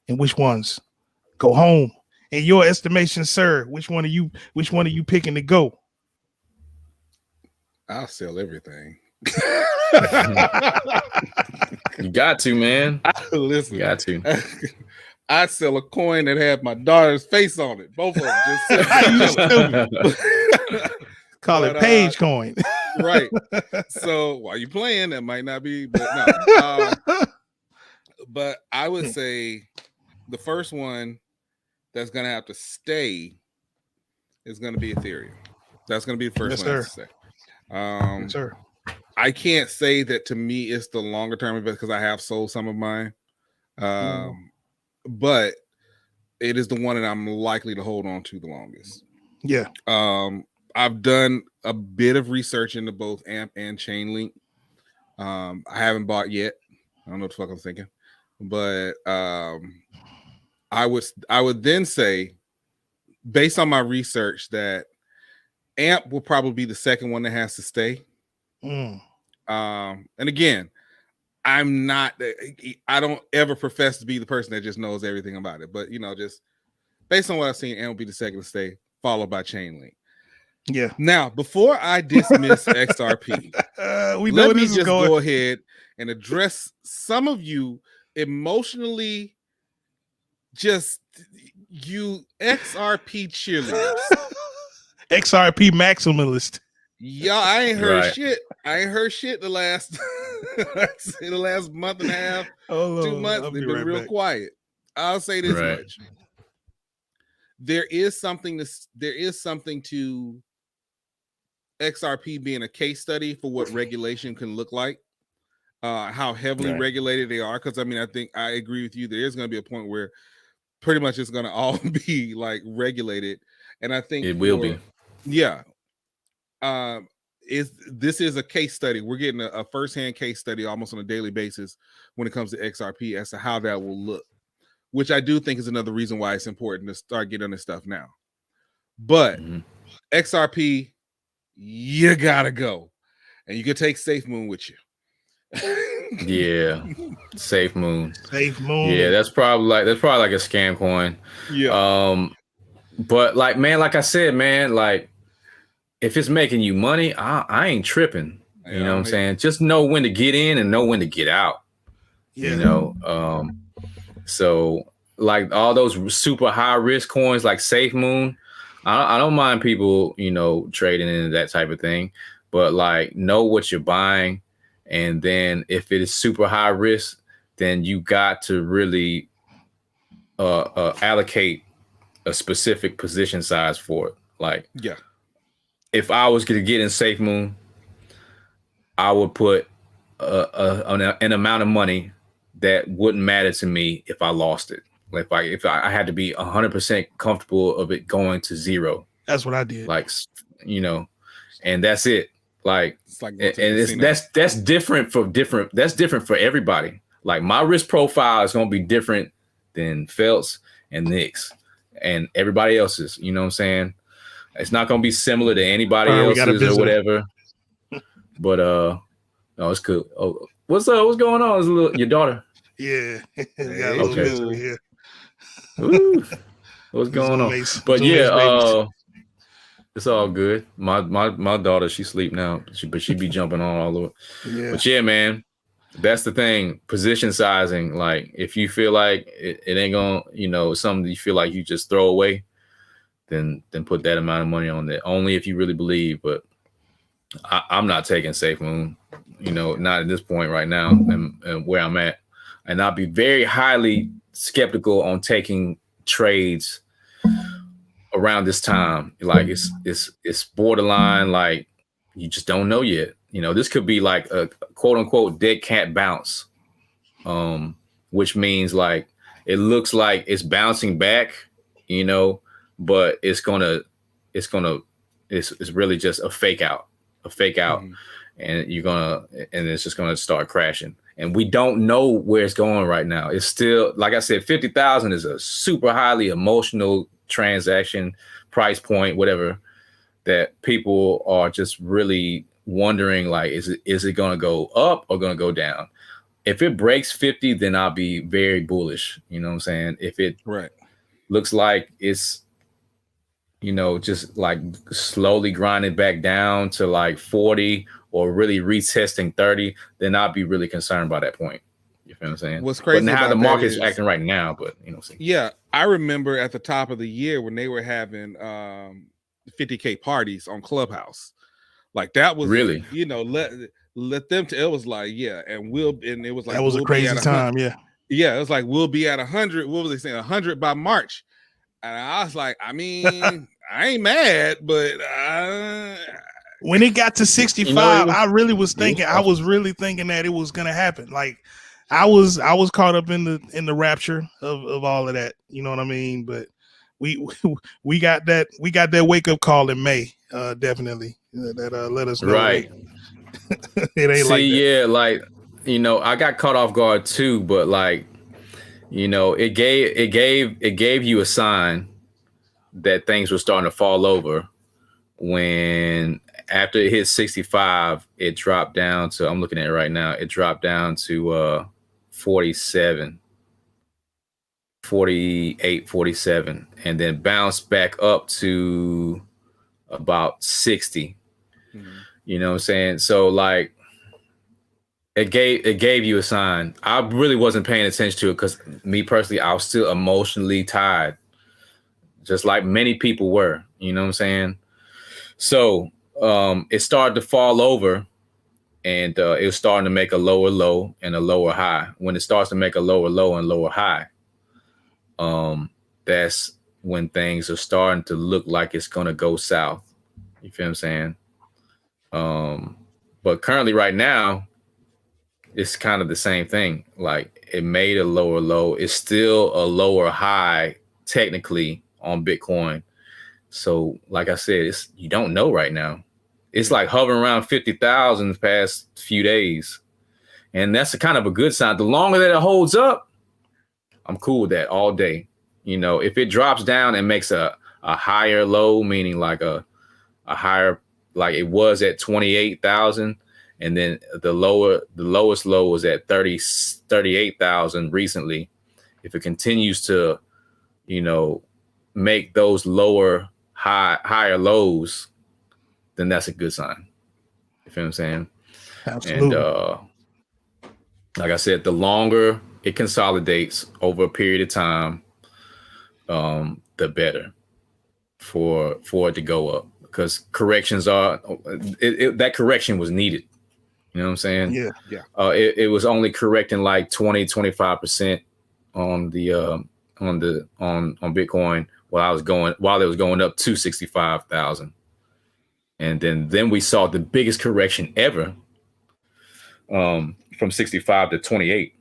and which ones go home? In your estimation, sir, which one are you picking to go? I'll sell everything. You got to, man. Listen, you got to. I'd sell a coin that had my daughter's face on it. Both of them. Just call it Page coin. Right. So while you playing, that might not be, but no. But I would say the first one that's going to have to stay is going to be Ethereum. That's going to be the first one I have to say. Yes, sir. I can't say that to me it's the longer term investment because I have sold some of mine. But it is the one that I'm likely to hold on to the longest. Yeah. I've done a bit of research into both AMP and Chainlink. I haven't bought yet. I don't know what the fuck I'm thinking. But I would then say, based on my research, that AMP will probably be the second one that has to stay. And again, I don't ever profess to be the person that just knows everything about it, but just based on what I've seen, AMP will be the second to stay, followed by Chainlink. Yeah. Now, before I dismiss XRP, let me just go ahead and address some of you emotionally, you XRP cheerleaders. XRP maximalist. Y'all, I ain't heard shit. I ain't heard shit the last month and a half, 2 months. They've been real quiet. I'll say this much. There is something to XRP being a case study for what regulation can look like, how heavily regulated they are. Because I think I agree with you. There is going to be a point where pretty much it's going to all be like regulated, and I think it will be. Yeah. This is a case study. We're getting a firsthand case study almost on a daily basis when it comes to XRP as to how that will look, which I do think is another reason why it's important to start getting on this stuff now. But XRP, you gotta go, and you can take SafeMoon with you. Yeah, Safe Moon. Safe Moon. Yeah, that's probably like a scam coin. Yeah. But like, man, like I said, man, like if it's making you money, I ain't tripping. Yeah, you know what I'm saying? Just know when to get in and know when to get out. Yeah. You know, so like all those super high risk coins like Safe Moon, I don't mind people, you know, trading into that type of thing, but like know what you're buying. And then if it is super high risk, then you got to really allocate a specific position size for it. Like, yeah, if I was going to get in Safe Moon, I would put an amount of money that wouldn't matter to me if I lost it. Like if I had to be 100% comfortable of it going to zero. That's what I did. Like, you know, and that's it. Like, it's like that's different for everybody. Like my risk profile is going to be different than Felt's and Nick's and everybody else's. You know what I'm saying? It's not going to be similar to anybody else's or whatever. But no, it's cool. Oh, what's up? What's going on? Is your daughter? Yeah. Okay. Ooh, what's going on? But yeah, it's all good. My daughter, she sleep now, but she be jumping on all over. Yeah. But yeah, man, that's the thing. Position sizing. Like if you feel like it ain't gonna, you know, something you feel like you just throw away, then put that amount of money on that. Only if you really believe. But I'm not taking Safe Moon, you know, not at this point right now and where I'm at. And I'll be very highly skeptical on taking trades around this time. Like it's borderline, like you just don't know yet. You know, this could be like a quote unquote dead cat bounce, which means like it looks like it's bouncing back, you know, but it's really just a fake out. Mm-hmm. And it's just gonna start crashing. And we don't know where it's going right now. It's still, like I said, 50,000 is a super highly emotional transaction price point, whatever, that people are just really wondering, like, is it gonna go up or gonna go down? If it breaks 50, then I'll be very bullish. You know what I'm saying? If it looks like it's, you know, just like slowly grinding back down to like 40 or really retesting 30, then I'll be really concerned by that point. You feel what I'm saying? What's crazy but how about the market's acting right now, but you know what I'm saying? Yeah, I remember at the top of the year when they were having 50K parties on Clubhouse. Like that was really, you know, let them it was like, yeah, and it was like that was a crazy time, yeah. Yeah, it was like we'll be at 100. What was they saying? 100 by March. And I was like, I mean, I ain't mad, but when it got to 65, you know, I really was thinking, I was really thinking that it was gonna happen. Like I was caught up in the rapture of all of that. You know what I mean? But we got that wake up call in May, definitely. That let us know. Right. It ain't like that. Yeah, like, you know, I got caught off guard too, but like, you know, it gave you a sign that things were starting to fall over when after it hit 65, it dropped down to, I'm looking at it right now, it dropped down to 47, 48, 47, and then bounced back up to about 60. Mm-hmm. You know what I'm saying? So like it gave you a sign. I really wasn't paying attention to it because me personally, I was still emotionally tied, just like many people were. You know what I'm saying? So it started to fall over, and it was starting to make a lower low and a lower high. When it starts to make a lower low and lower high, that's when things are starting to look like it's gonna go south. You feel what I'm saying? But currently, right now, it's kind of the same thing. Like it made a lower low. It's still a lower high technically on Bitcoin. So like I said, you don't know right now. It's like hovering around 50,000 the past few days. And that's a kind of a good sign. The longer that it holds up, I'm cool with that all day. You know, if it drops down and makes a higher low, meaning like a higher, like it was at 28,000, And then the lowest low was at 38,000 recently. If it continues to, make those higher lows, then that's a good sign. You feel what I'm saying? Absolutely. And like I said, the longer it consolidates over a period of time, the better for it to go up, because corrections that correction was needed. You know what I'm saying? Yeah. It was only correcting like 20-25% on Bitcoin while it was going up to 65,000. And then we saw the biggest correction ever, from 65 to 28.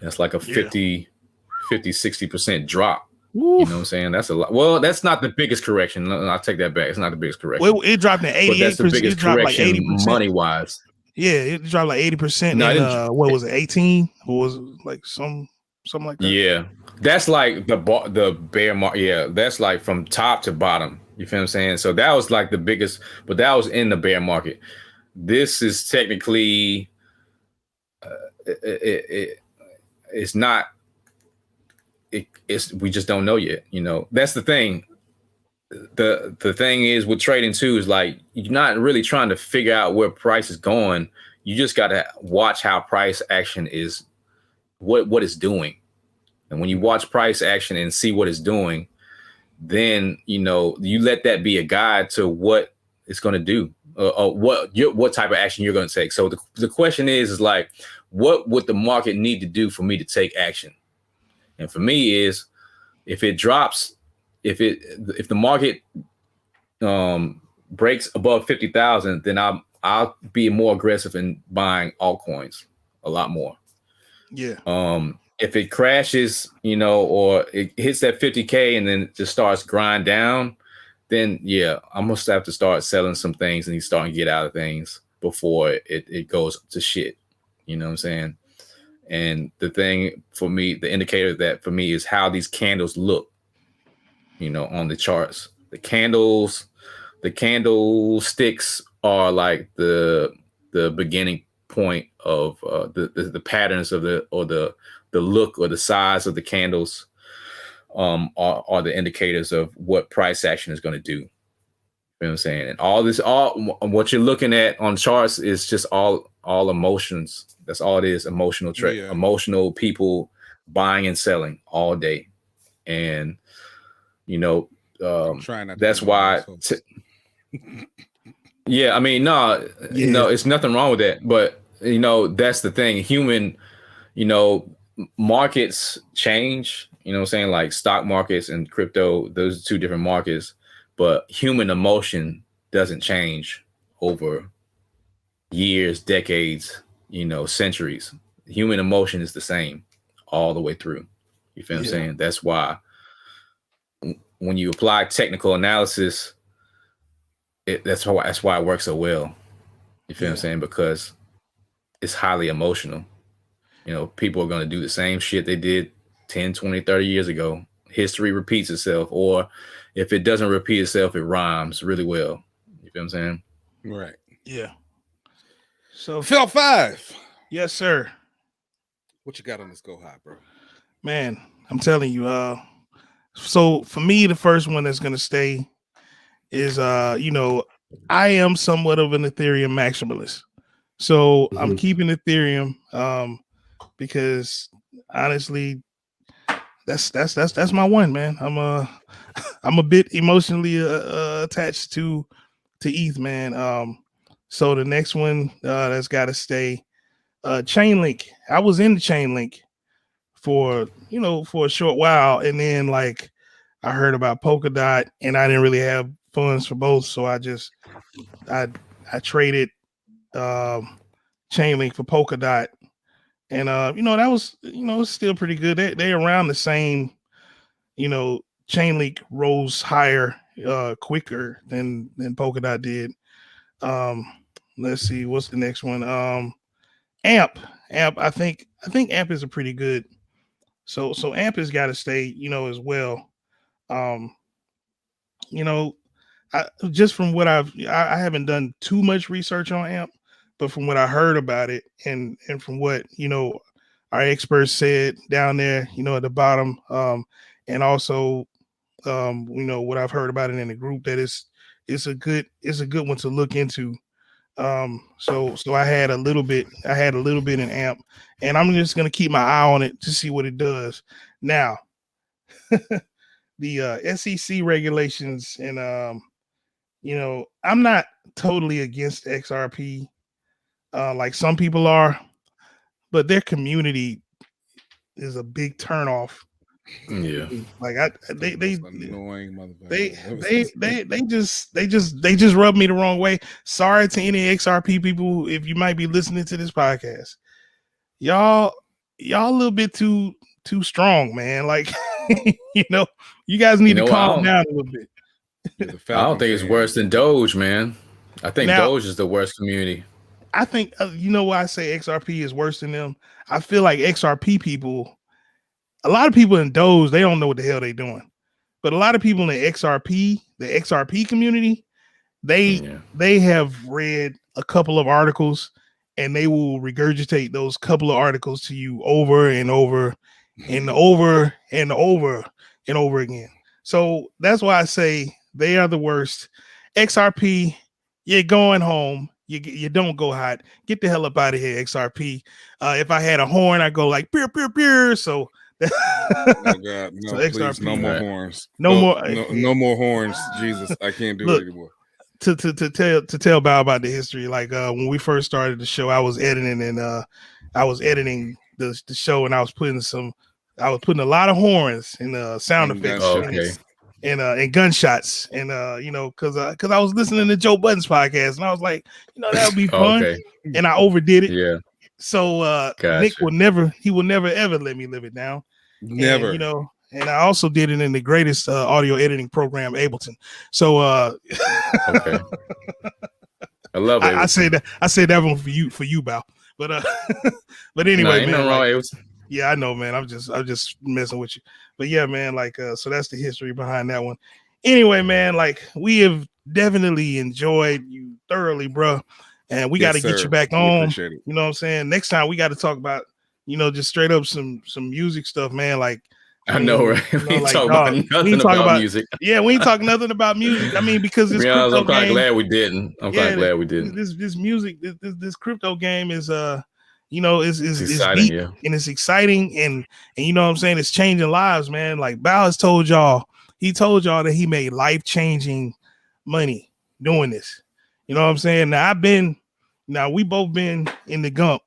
That's like a 50-60% drop. Woo. You know what I'm saying? That's a lot. Well, that's not the biggest correction. I'll take that back. It's not the biggest correction. Well, it dropped to 88%. But that's the biggest correction, like 80%. Money-wise. Yeah, it dropped like 80%. No, what was it, 18? Or was it like something like that? Yeah, that's like the bear market. Yeah, that's like from top to bottom. You feel what I'm saying? So that was like the biggest, but that was in the bear market. This is technically, it's not. We just don't know yet. That's the thing. The thing is with trading too is like you're not really trying to figure out where price is going. You just got to watch how price action is, what it's doing. And when you watch price action and see what it's doing, then you let that be a guide to what it's going to do, what type of action you're going to take. So the question is like, what would the market need to do for me to take action? And for me is, if it drops, if the market breaks above 50,000, then I'll be more aggressive in buying altcoins a lot more. Yeah. If it crashes, or it hits that 50K and then just starts grind down, then yeah, I'm gonna have to start selling some things and starting to get out of things before it goes to shit. You know what I'm saying? And the thing for me, the indicator that for me is how these candles look, on the charts. The candlesticks are like the beginning point of the patterns of the look or the size of the candles are the indicators of what price action is going to do. You know what I'm saying? And all what you're looking at on charts is just all emotions. That's all it is. Emotional trade, emotional people buying and selling all day. And that's why. Yeah, I mean, no, it's nothing wrong with that. But that's the thing. Human, markets change. You know what I'm saying? Like stock markets and crypto, those are two different markets. But human emotion doesn't change over years, decades, centuries. Human emotion is the same all the way through. You feel what I'm saying? That's why when you apply technical analysis, that's why it works so well. You feel what I'm saying? Because it's highly emotional. People are going to do the same shit they did 10, 20, 30 years ago. History repeats itself, or if it doesn't repeat itself, it rhymes really well. You feel what I'm saying? Right. Yeah. So Phil 5. Yes, sir. What you got on this go high, bro? Man, I'm telling you, so for me, the first one that's gonna stay is I am somewhat of an Ethereum maximalist. So I'm keeping Ethereum because honestly, that's my one, man. I'm a bit emotionally attached to ETH, man. So the next one that's got to stay, Chainlink. I was in the Chainlink for a short while, and then like I heard about Polkadot, and I didn't really have funds for both, so I traded Chainlink for Polkadot, and that was it's still pretty good. They around the same. Chainlink rose higher quicker than Polkadot did. Let's see, what's the next one? AMP. I think AMP is a pretty good. So AMP has got to stay, as well. Just from what I haven't done too much research on AMP, but from what I heard about it, and from what our experts said down there, at the bottom, and also what I've heard about it in the group, that it's a good one to look into. So I had a little bit in AMP, and I'm just gonna keep my eye on it to see what it does. Now, the SEC regulations, and I'm not totally against XRP, like some people are, but their community is a big turnoff. Yeah, like they annoying motherfucker. they just rub me the wrong way. Sorry to any XRP people if you might be listening to this podcast. Y'all a little bit too strong, man. Like you guys need to calm down a little bit. I don't think it's worse than Doge, man. I think Doge is the worst community. I think why I say XRP is worse than them. I feel like XRP people, a lot of people in Doge, they don't know what the hell they're doing. But a lot of people in the XRP community, they have read a couple of articles, and they will regurgitate those couple of articles to you over and over and over and over and over again. So that's why I say they are the worst. XRP, you're going home. You don't go hot. Get the hell up out of here, XRP. If I had a horn, I'd go like pew pew pew. So oh God, no, so please, XRP, no more horns. No more horns. Jesus, I can't do it anymore. To tell Bao about the history, like when we first started the show, I was editing the show, and I was putting a lot of horns and sound effects and gunshots, and because I was listening to Joe Budden's podcast, and I was like, that would be fun, and I overdid it. Yeah. So gotcha. Nick will never ever let me live it down. Never. And, and I also did it in the greatest audio editing program, Ableton. So okay. I love it. I say that one for you, Bao. But anyway, man. Yeah, I know, man. I'm just messing with you. But yeah, man, so that's the history behind that one. Anyway, man, we have definitely enjoyed you thoroughly, bro. And we got to get you back on. You know what I'm saying? Next time we got to talk about, just straight up some music stuff, man. I know, right? We ain't talking about nothing about music. Yeah, we ain't talking nothing about music. I mean, because this crypto I'm kind of glad we didn't. Glad we didn't. This music, this crypto game is is exciting, deep, and it's exciting, and you know what I'm saying, it's changing lives, man. Like Bao has told y'all that he made life-changing money doing this. You know what I'm saying? Now we both been in the gump,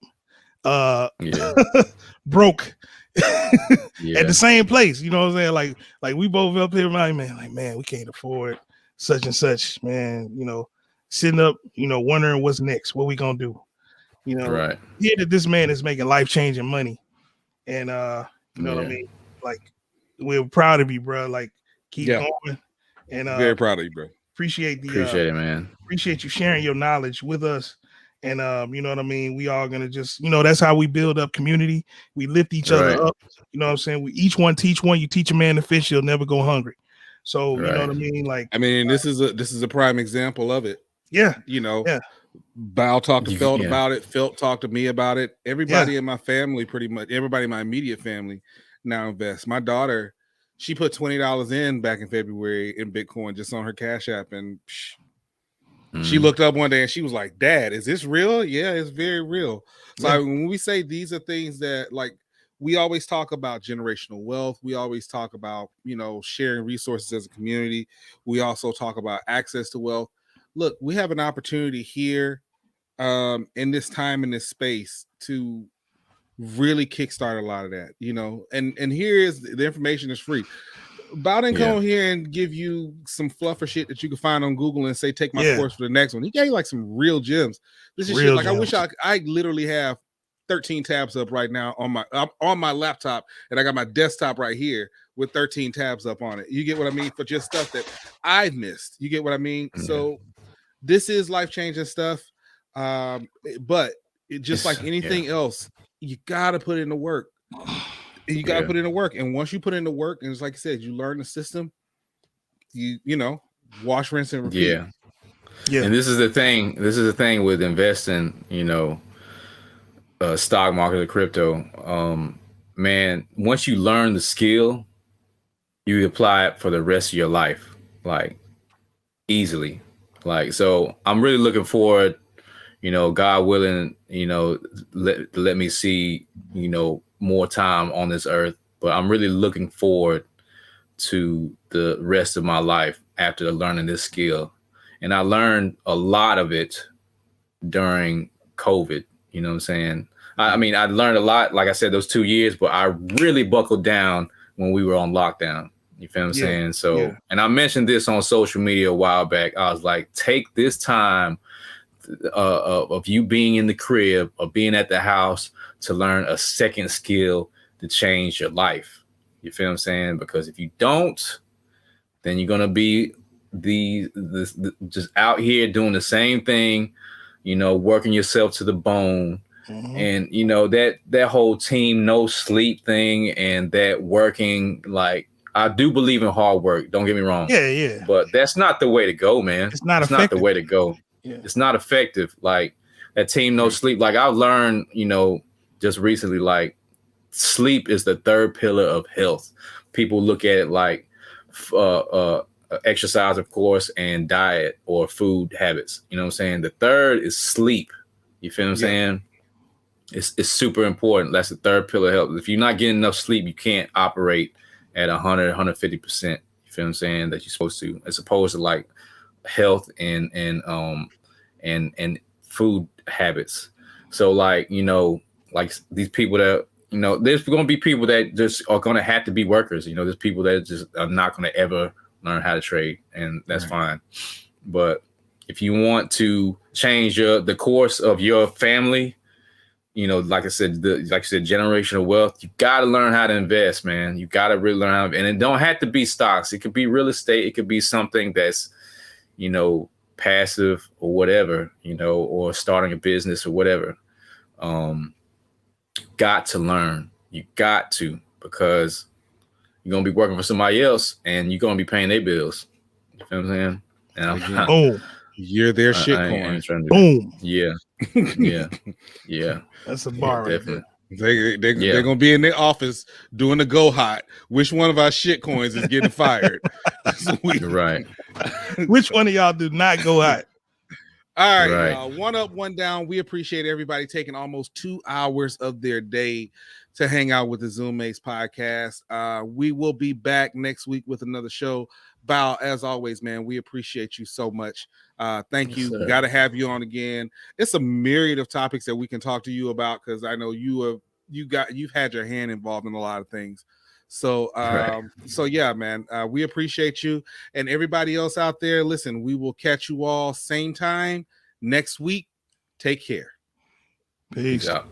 broke at the same place. You know what I'm saying? Like we both up here, man, we can't afford such and such, man. Sitting up, wondering what's next, what we gonna do. Right. Hear that this man is making life-changing money, and you know what I mean. We're proud of you, bro. Keep going, and very proud of you, bro. Appreciate it, man. Appreciate you sharing your knowledge with us. And you know what I mean? We all gonna just, that's how we build up community. We lift each other up. You know what I'm saying? We each one teach one. You teach a man to fish, he'll never go hungry. So you know what I mean? This is a prime example of it. Yeah. Bao talked to Felt about it. Felt talked to me about it. Everybody in my family, pretty much everybody in my immediate family now invests. My daughter, she put $20 in back in February in Bitcoin just on her Cash App, and she looked up one day and she was like, "Dad, is this real?" Yeah, it's very real. So when we say these are things that, we always talk about generational wealth. We always talk about, sharing resources as a community. We also talk about access to wealth. Look, we have an opportunity here in this time, in this space, to really kickstart a lot of that, and here is the information is free. Bao didn't come here and give you some fluffer shit that you can find on Google and say, take my course for the next one. He gave you some real gems. This is real shit. I wish I literally have 13 tabs up right now on my laptop, and I got my desktop right here with 13 tabs up on it. You get what I mean? For just stuff that I've missed. You get what I mean? Yeah. So this is life-changing stuff. But just like anything else, you got to put in the work. You got to put in the work. And once you put in the work, and it's like I said, you learn the system, you wash, rinse, and repeat. Yeah. Yeah. And this is the thing. This is the thing with investing. Stock market or crypto. Man, once you learn the skill, you apply it for the rest of your life, like easily. Like, so I'm really looking forward, God willing, let me see, more time on this earth. But I'm really looking forward to the rest of my life after learning this skill. And I learned a lot of it during COVID. You know what I'm saying? I mean, I learned a lot, like I said, those 2 years, but I really buckled down when we were on lockdown. You feel what I'm saying? So, and I mentioned this on social media a while back. I was like, take this time of you being in the crib or being at the house to learn a second skill to change your life. You feel what I'm saying? Because if you don't, then you're going to be just out here doing the same thing, working yourself to the bone. And that whole team no sleep thing and that working, like, I do believe in hard work, don't get me wrong, but that's not the way to go, man. It's not the way to go. It's not effective. Like, that team no sleep, like I've learned just recently, like, sleep is the third pillar of health. People look at it like exercise, of course, and diet or food habits. You know what I'm saying? The third is sleep. You feel what I'm saying? It's super important. That's the third pillar of health. If you're not getting enough sleep, you can't operate at 100, 150%. You feel what I'm saying? That you're supposed to, as opposed to like health and food habits. So like, like these people that, there's going to be people that just are going to have to be workers. There's people that just are not going to ever learn how to trade, and that's fine. But if you want to change the course of your family, like I said, generational wealth, you got to learn how to invest, man. You got to really learn how to, and it don't have to be stocks. It could be real estate. It could be something that's, passive or whatever, or starting a business or whatever. Got to learn. You got to, because you're going to be working for somebody else and you're going to be paying their bills. You feel what I'm saying? Boom. You're their shitcoin. Boom. Yeah. That's a bar right definitely. They're gonna be in their office doing the go hot. Which one of our shit coins is getting fired? Right. Which one of y'all do not go hot? All right. One up, one down. We appreciate everybody taking almost 2 hours of their day to hang out with the Zoommates podcast. We will be back next week with another show. Bao, as always, man, we appreciate you so much. Thank you. Sir. We got to have you on again. It's a myriad of topics that we can talk to you about, because I know you've had your hand involved in a lot of things. So, so yeah, man, we appreciate you, and everybody else out there. Listen, we will catch you all same time next week. Take care. Peace. Peace out.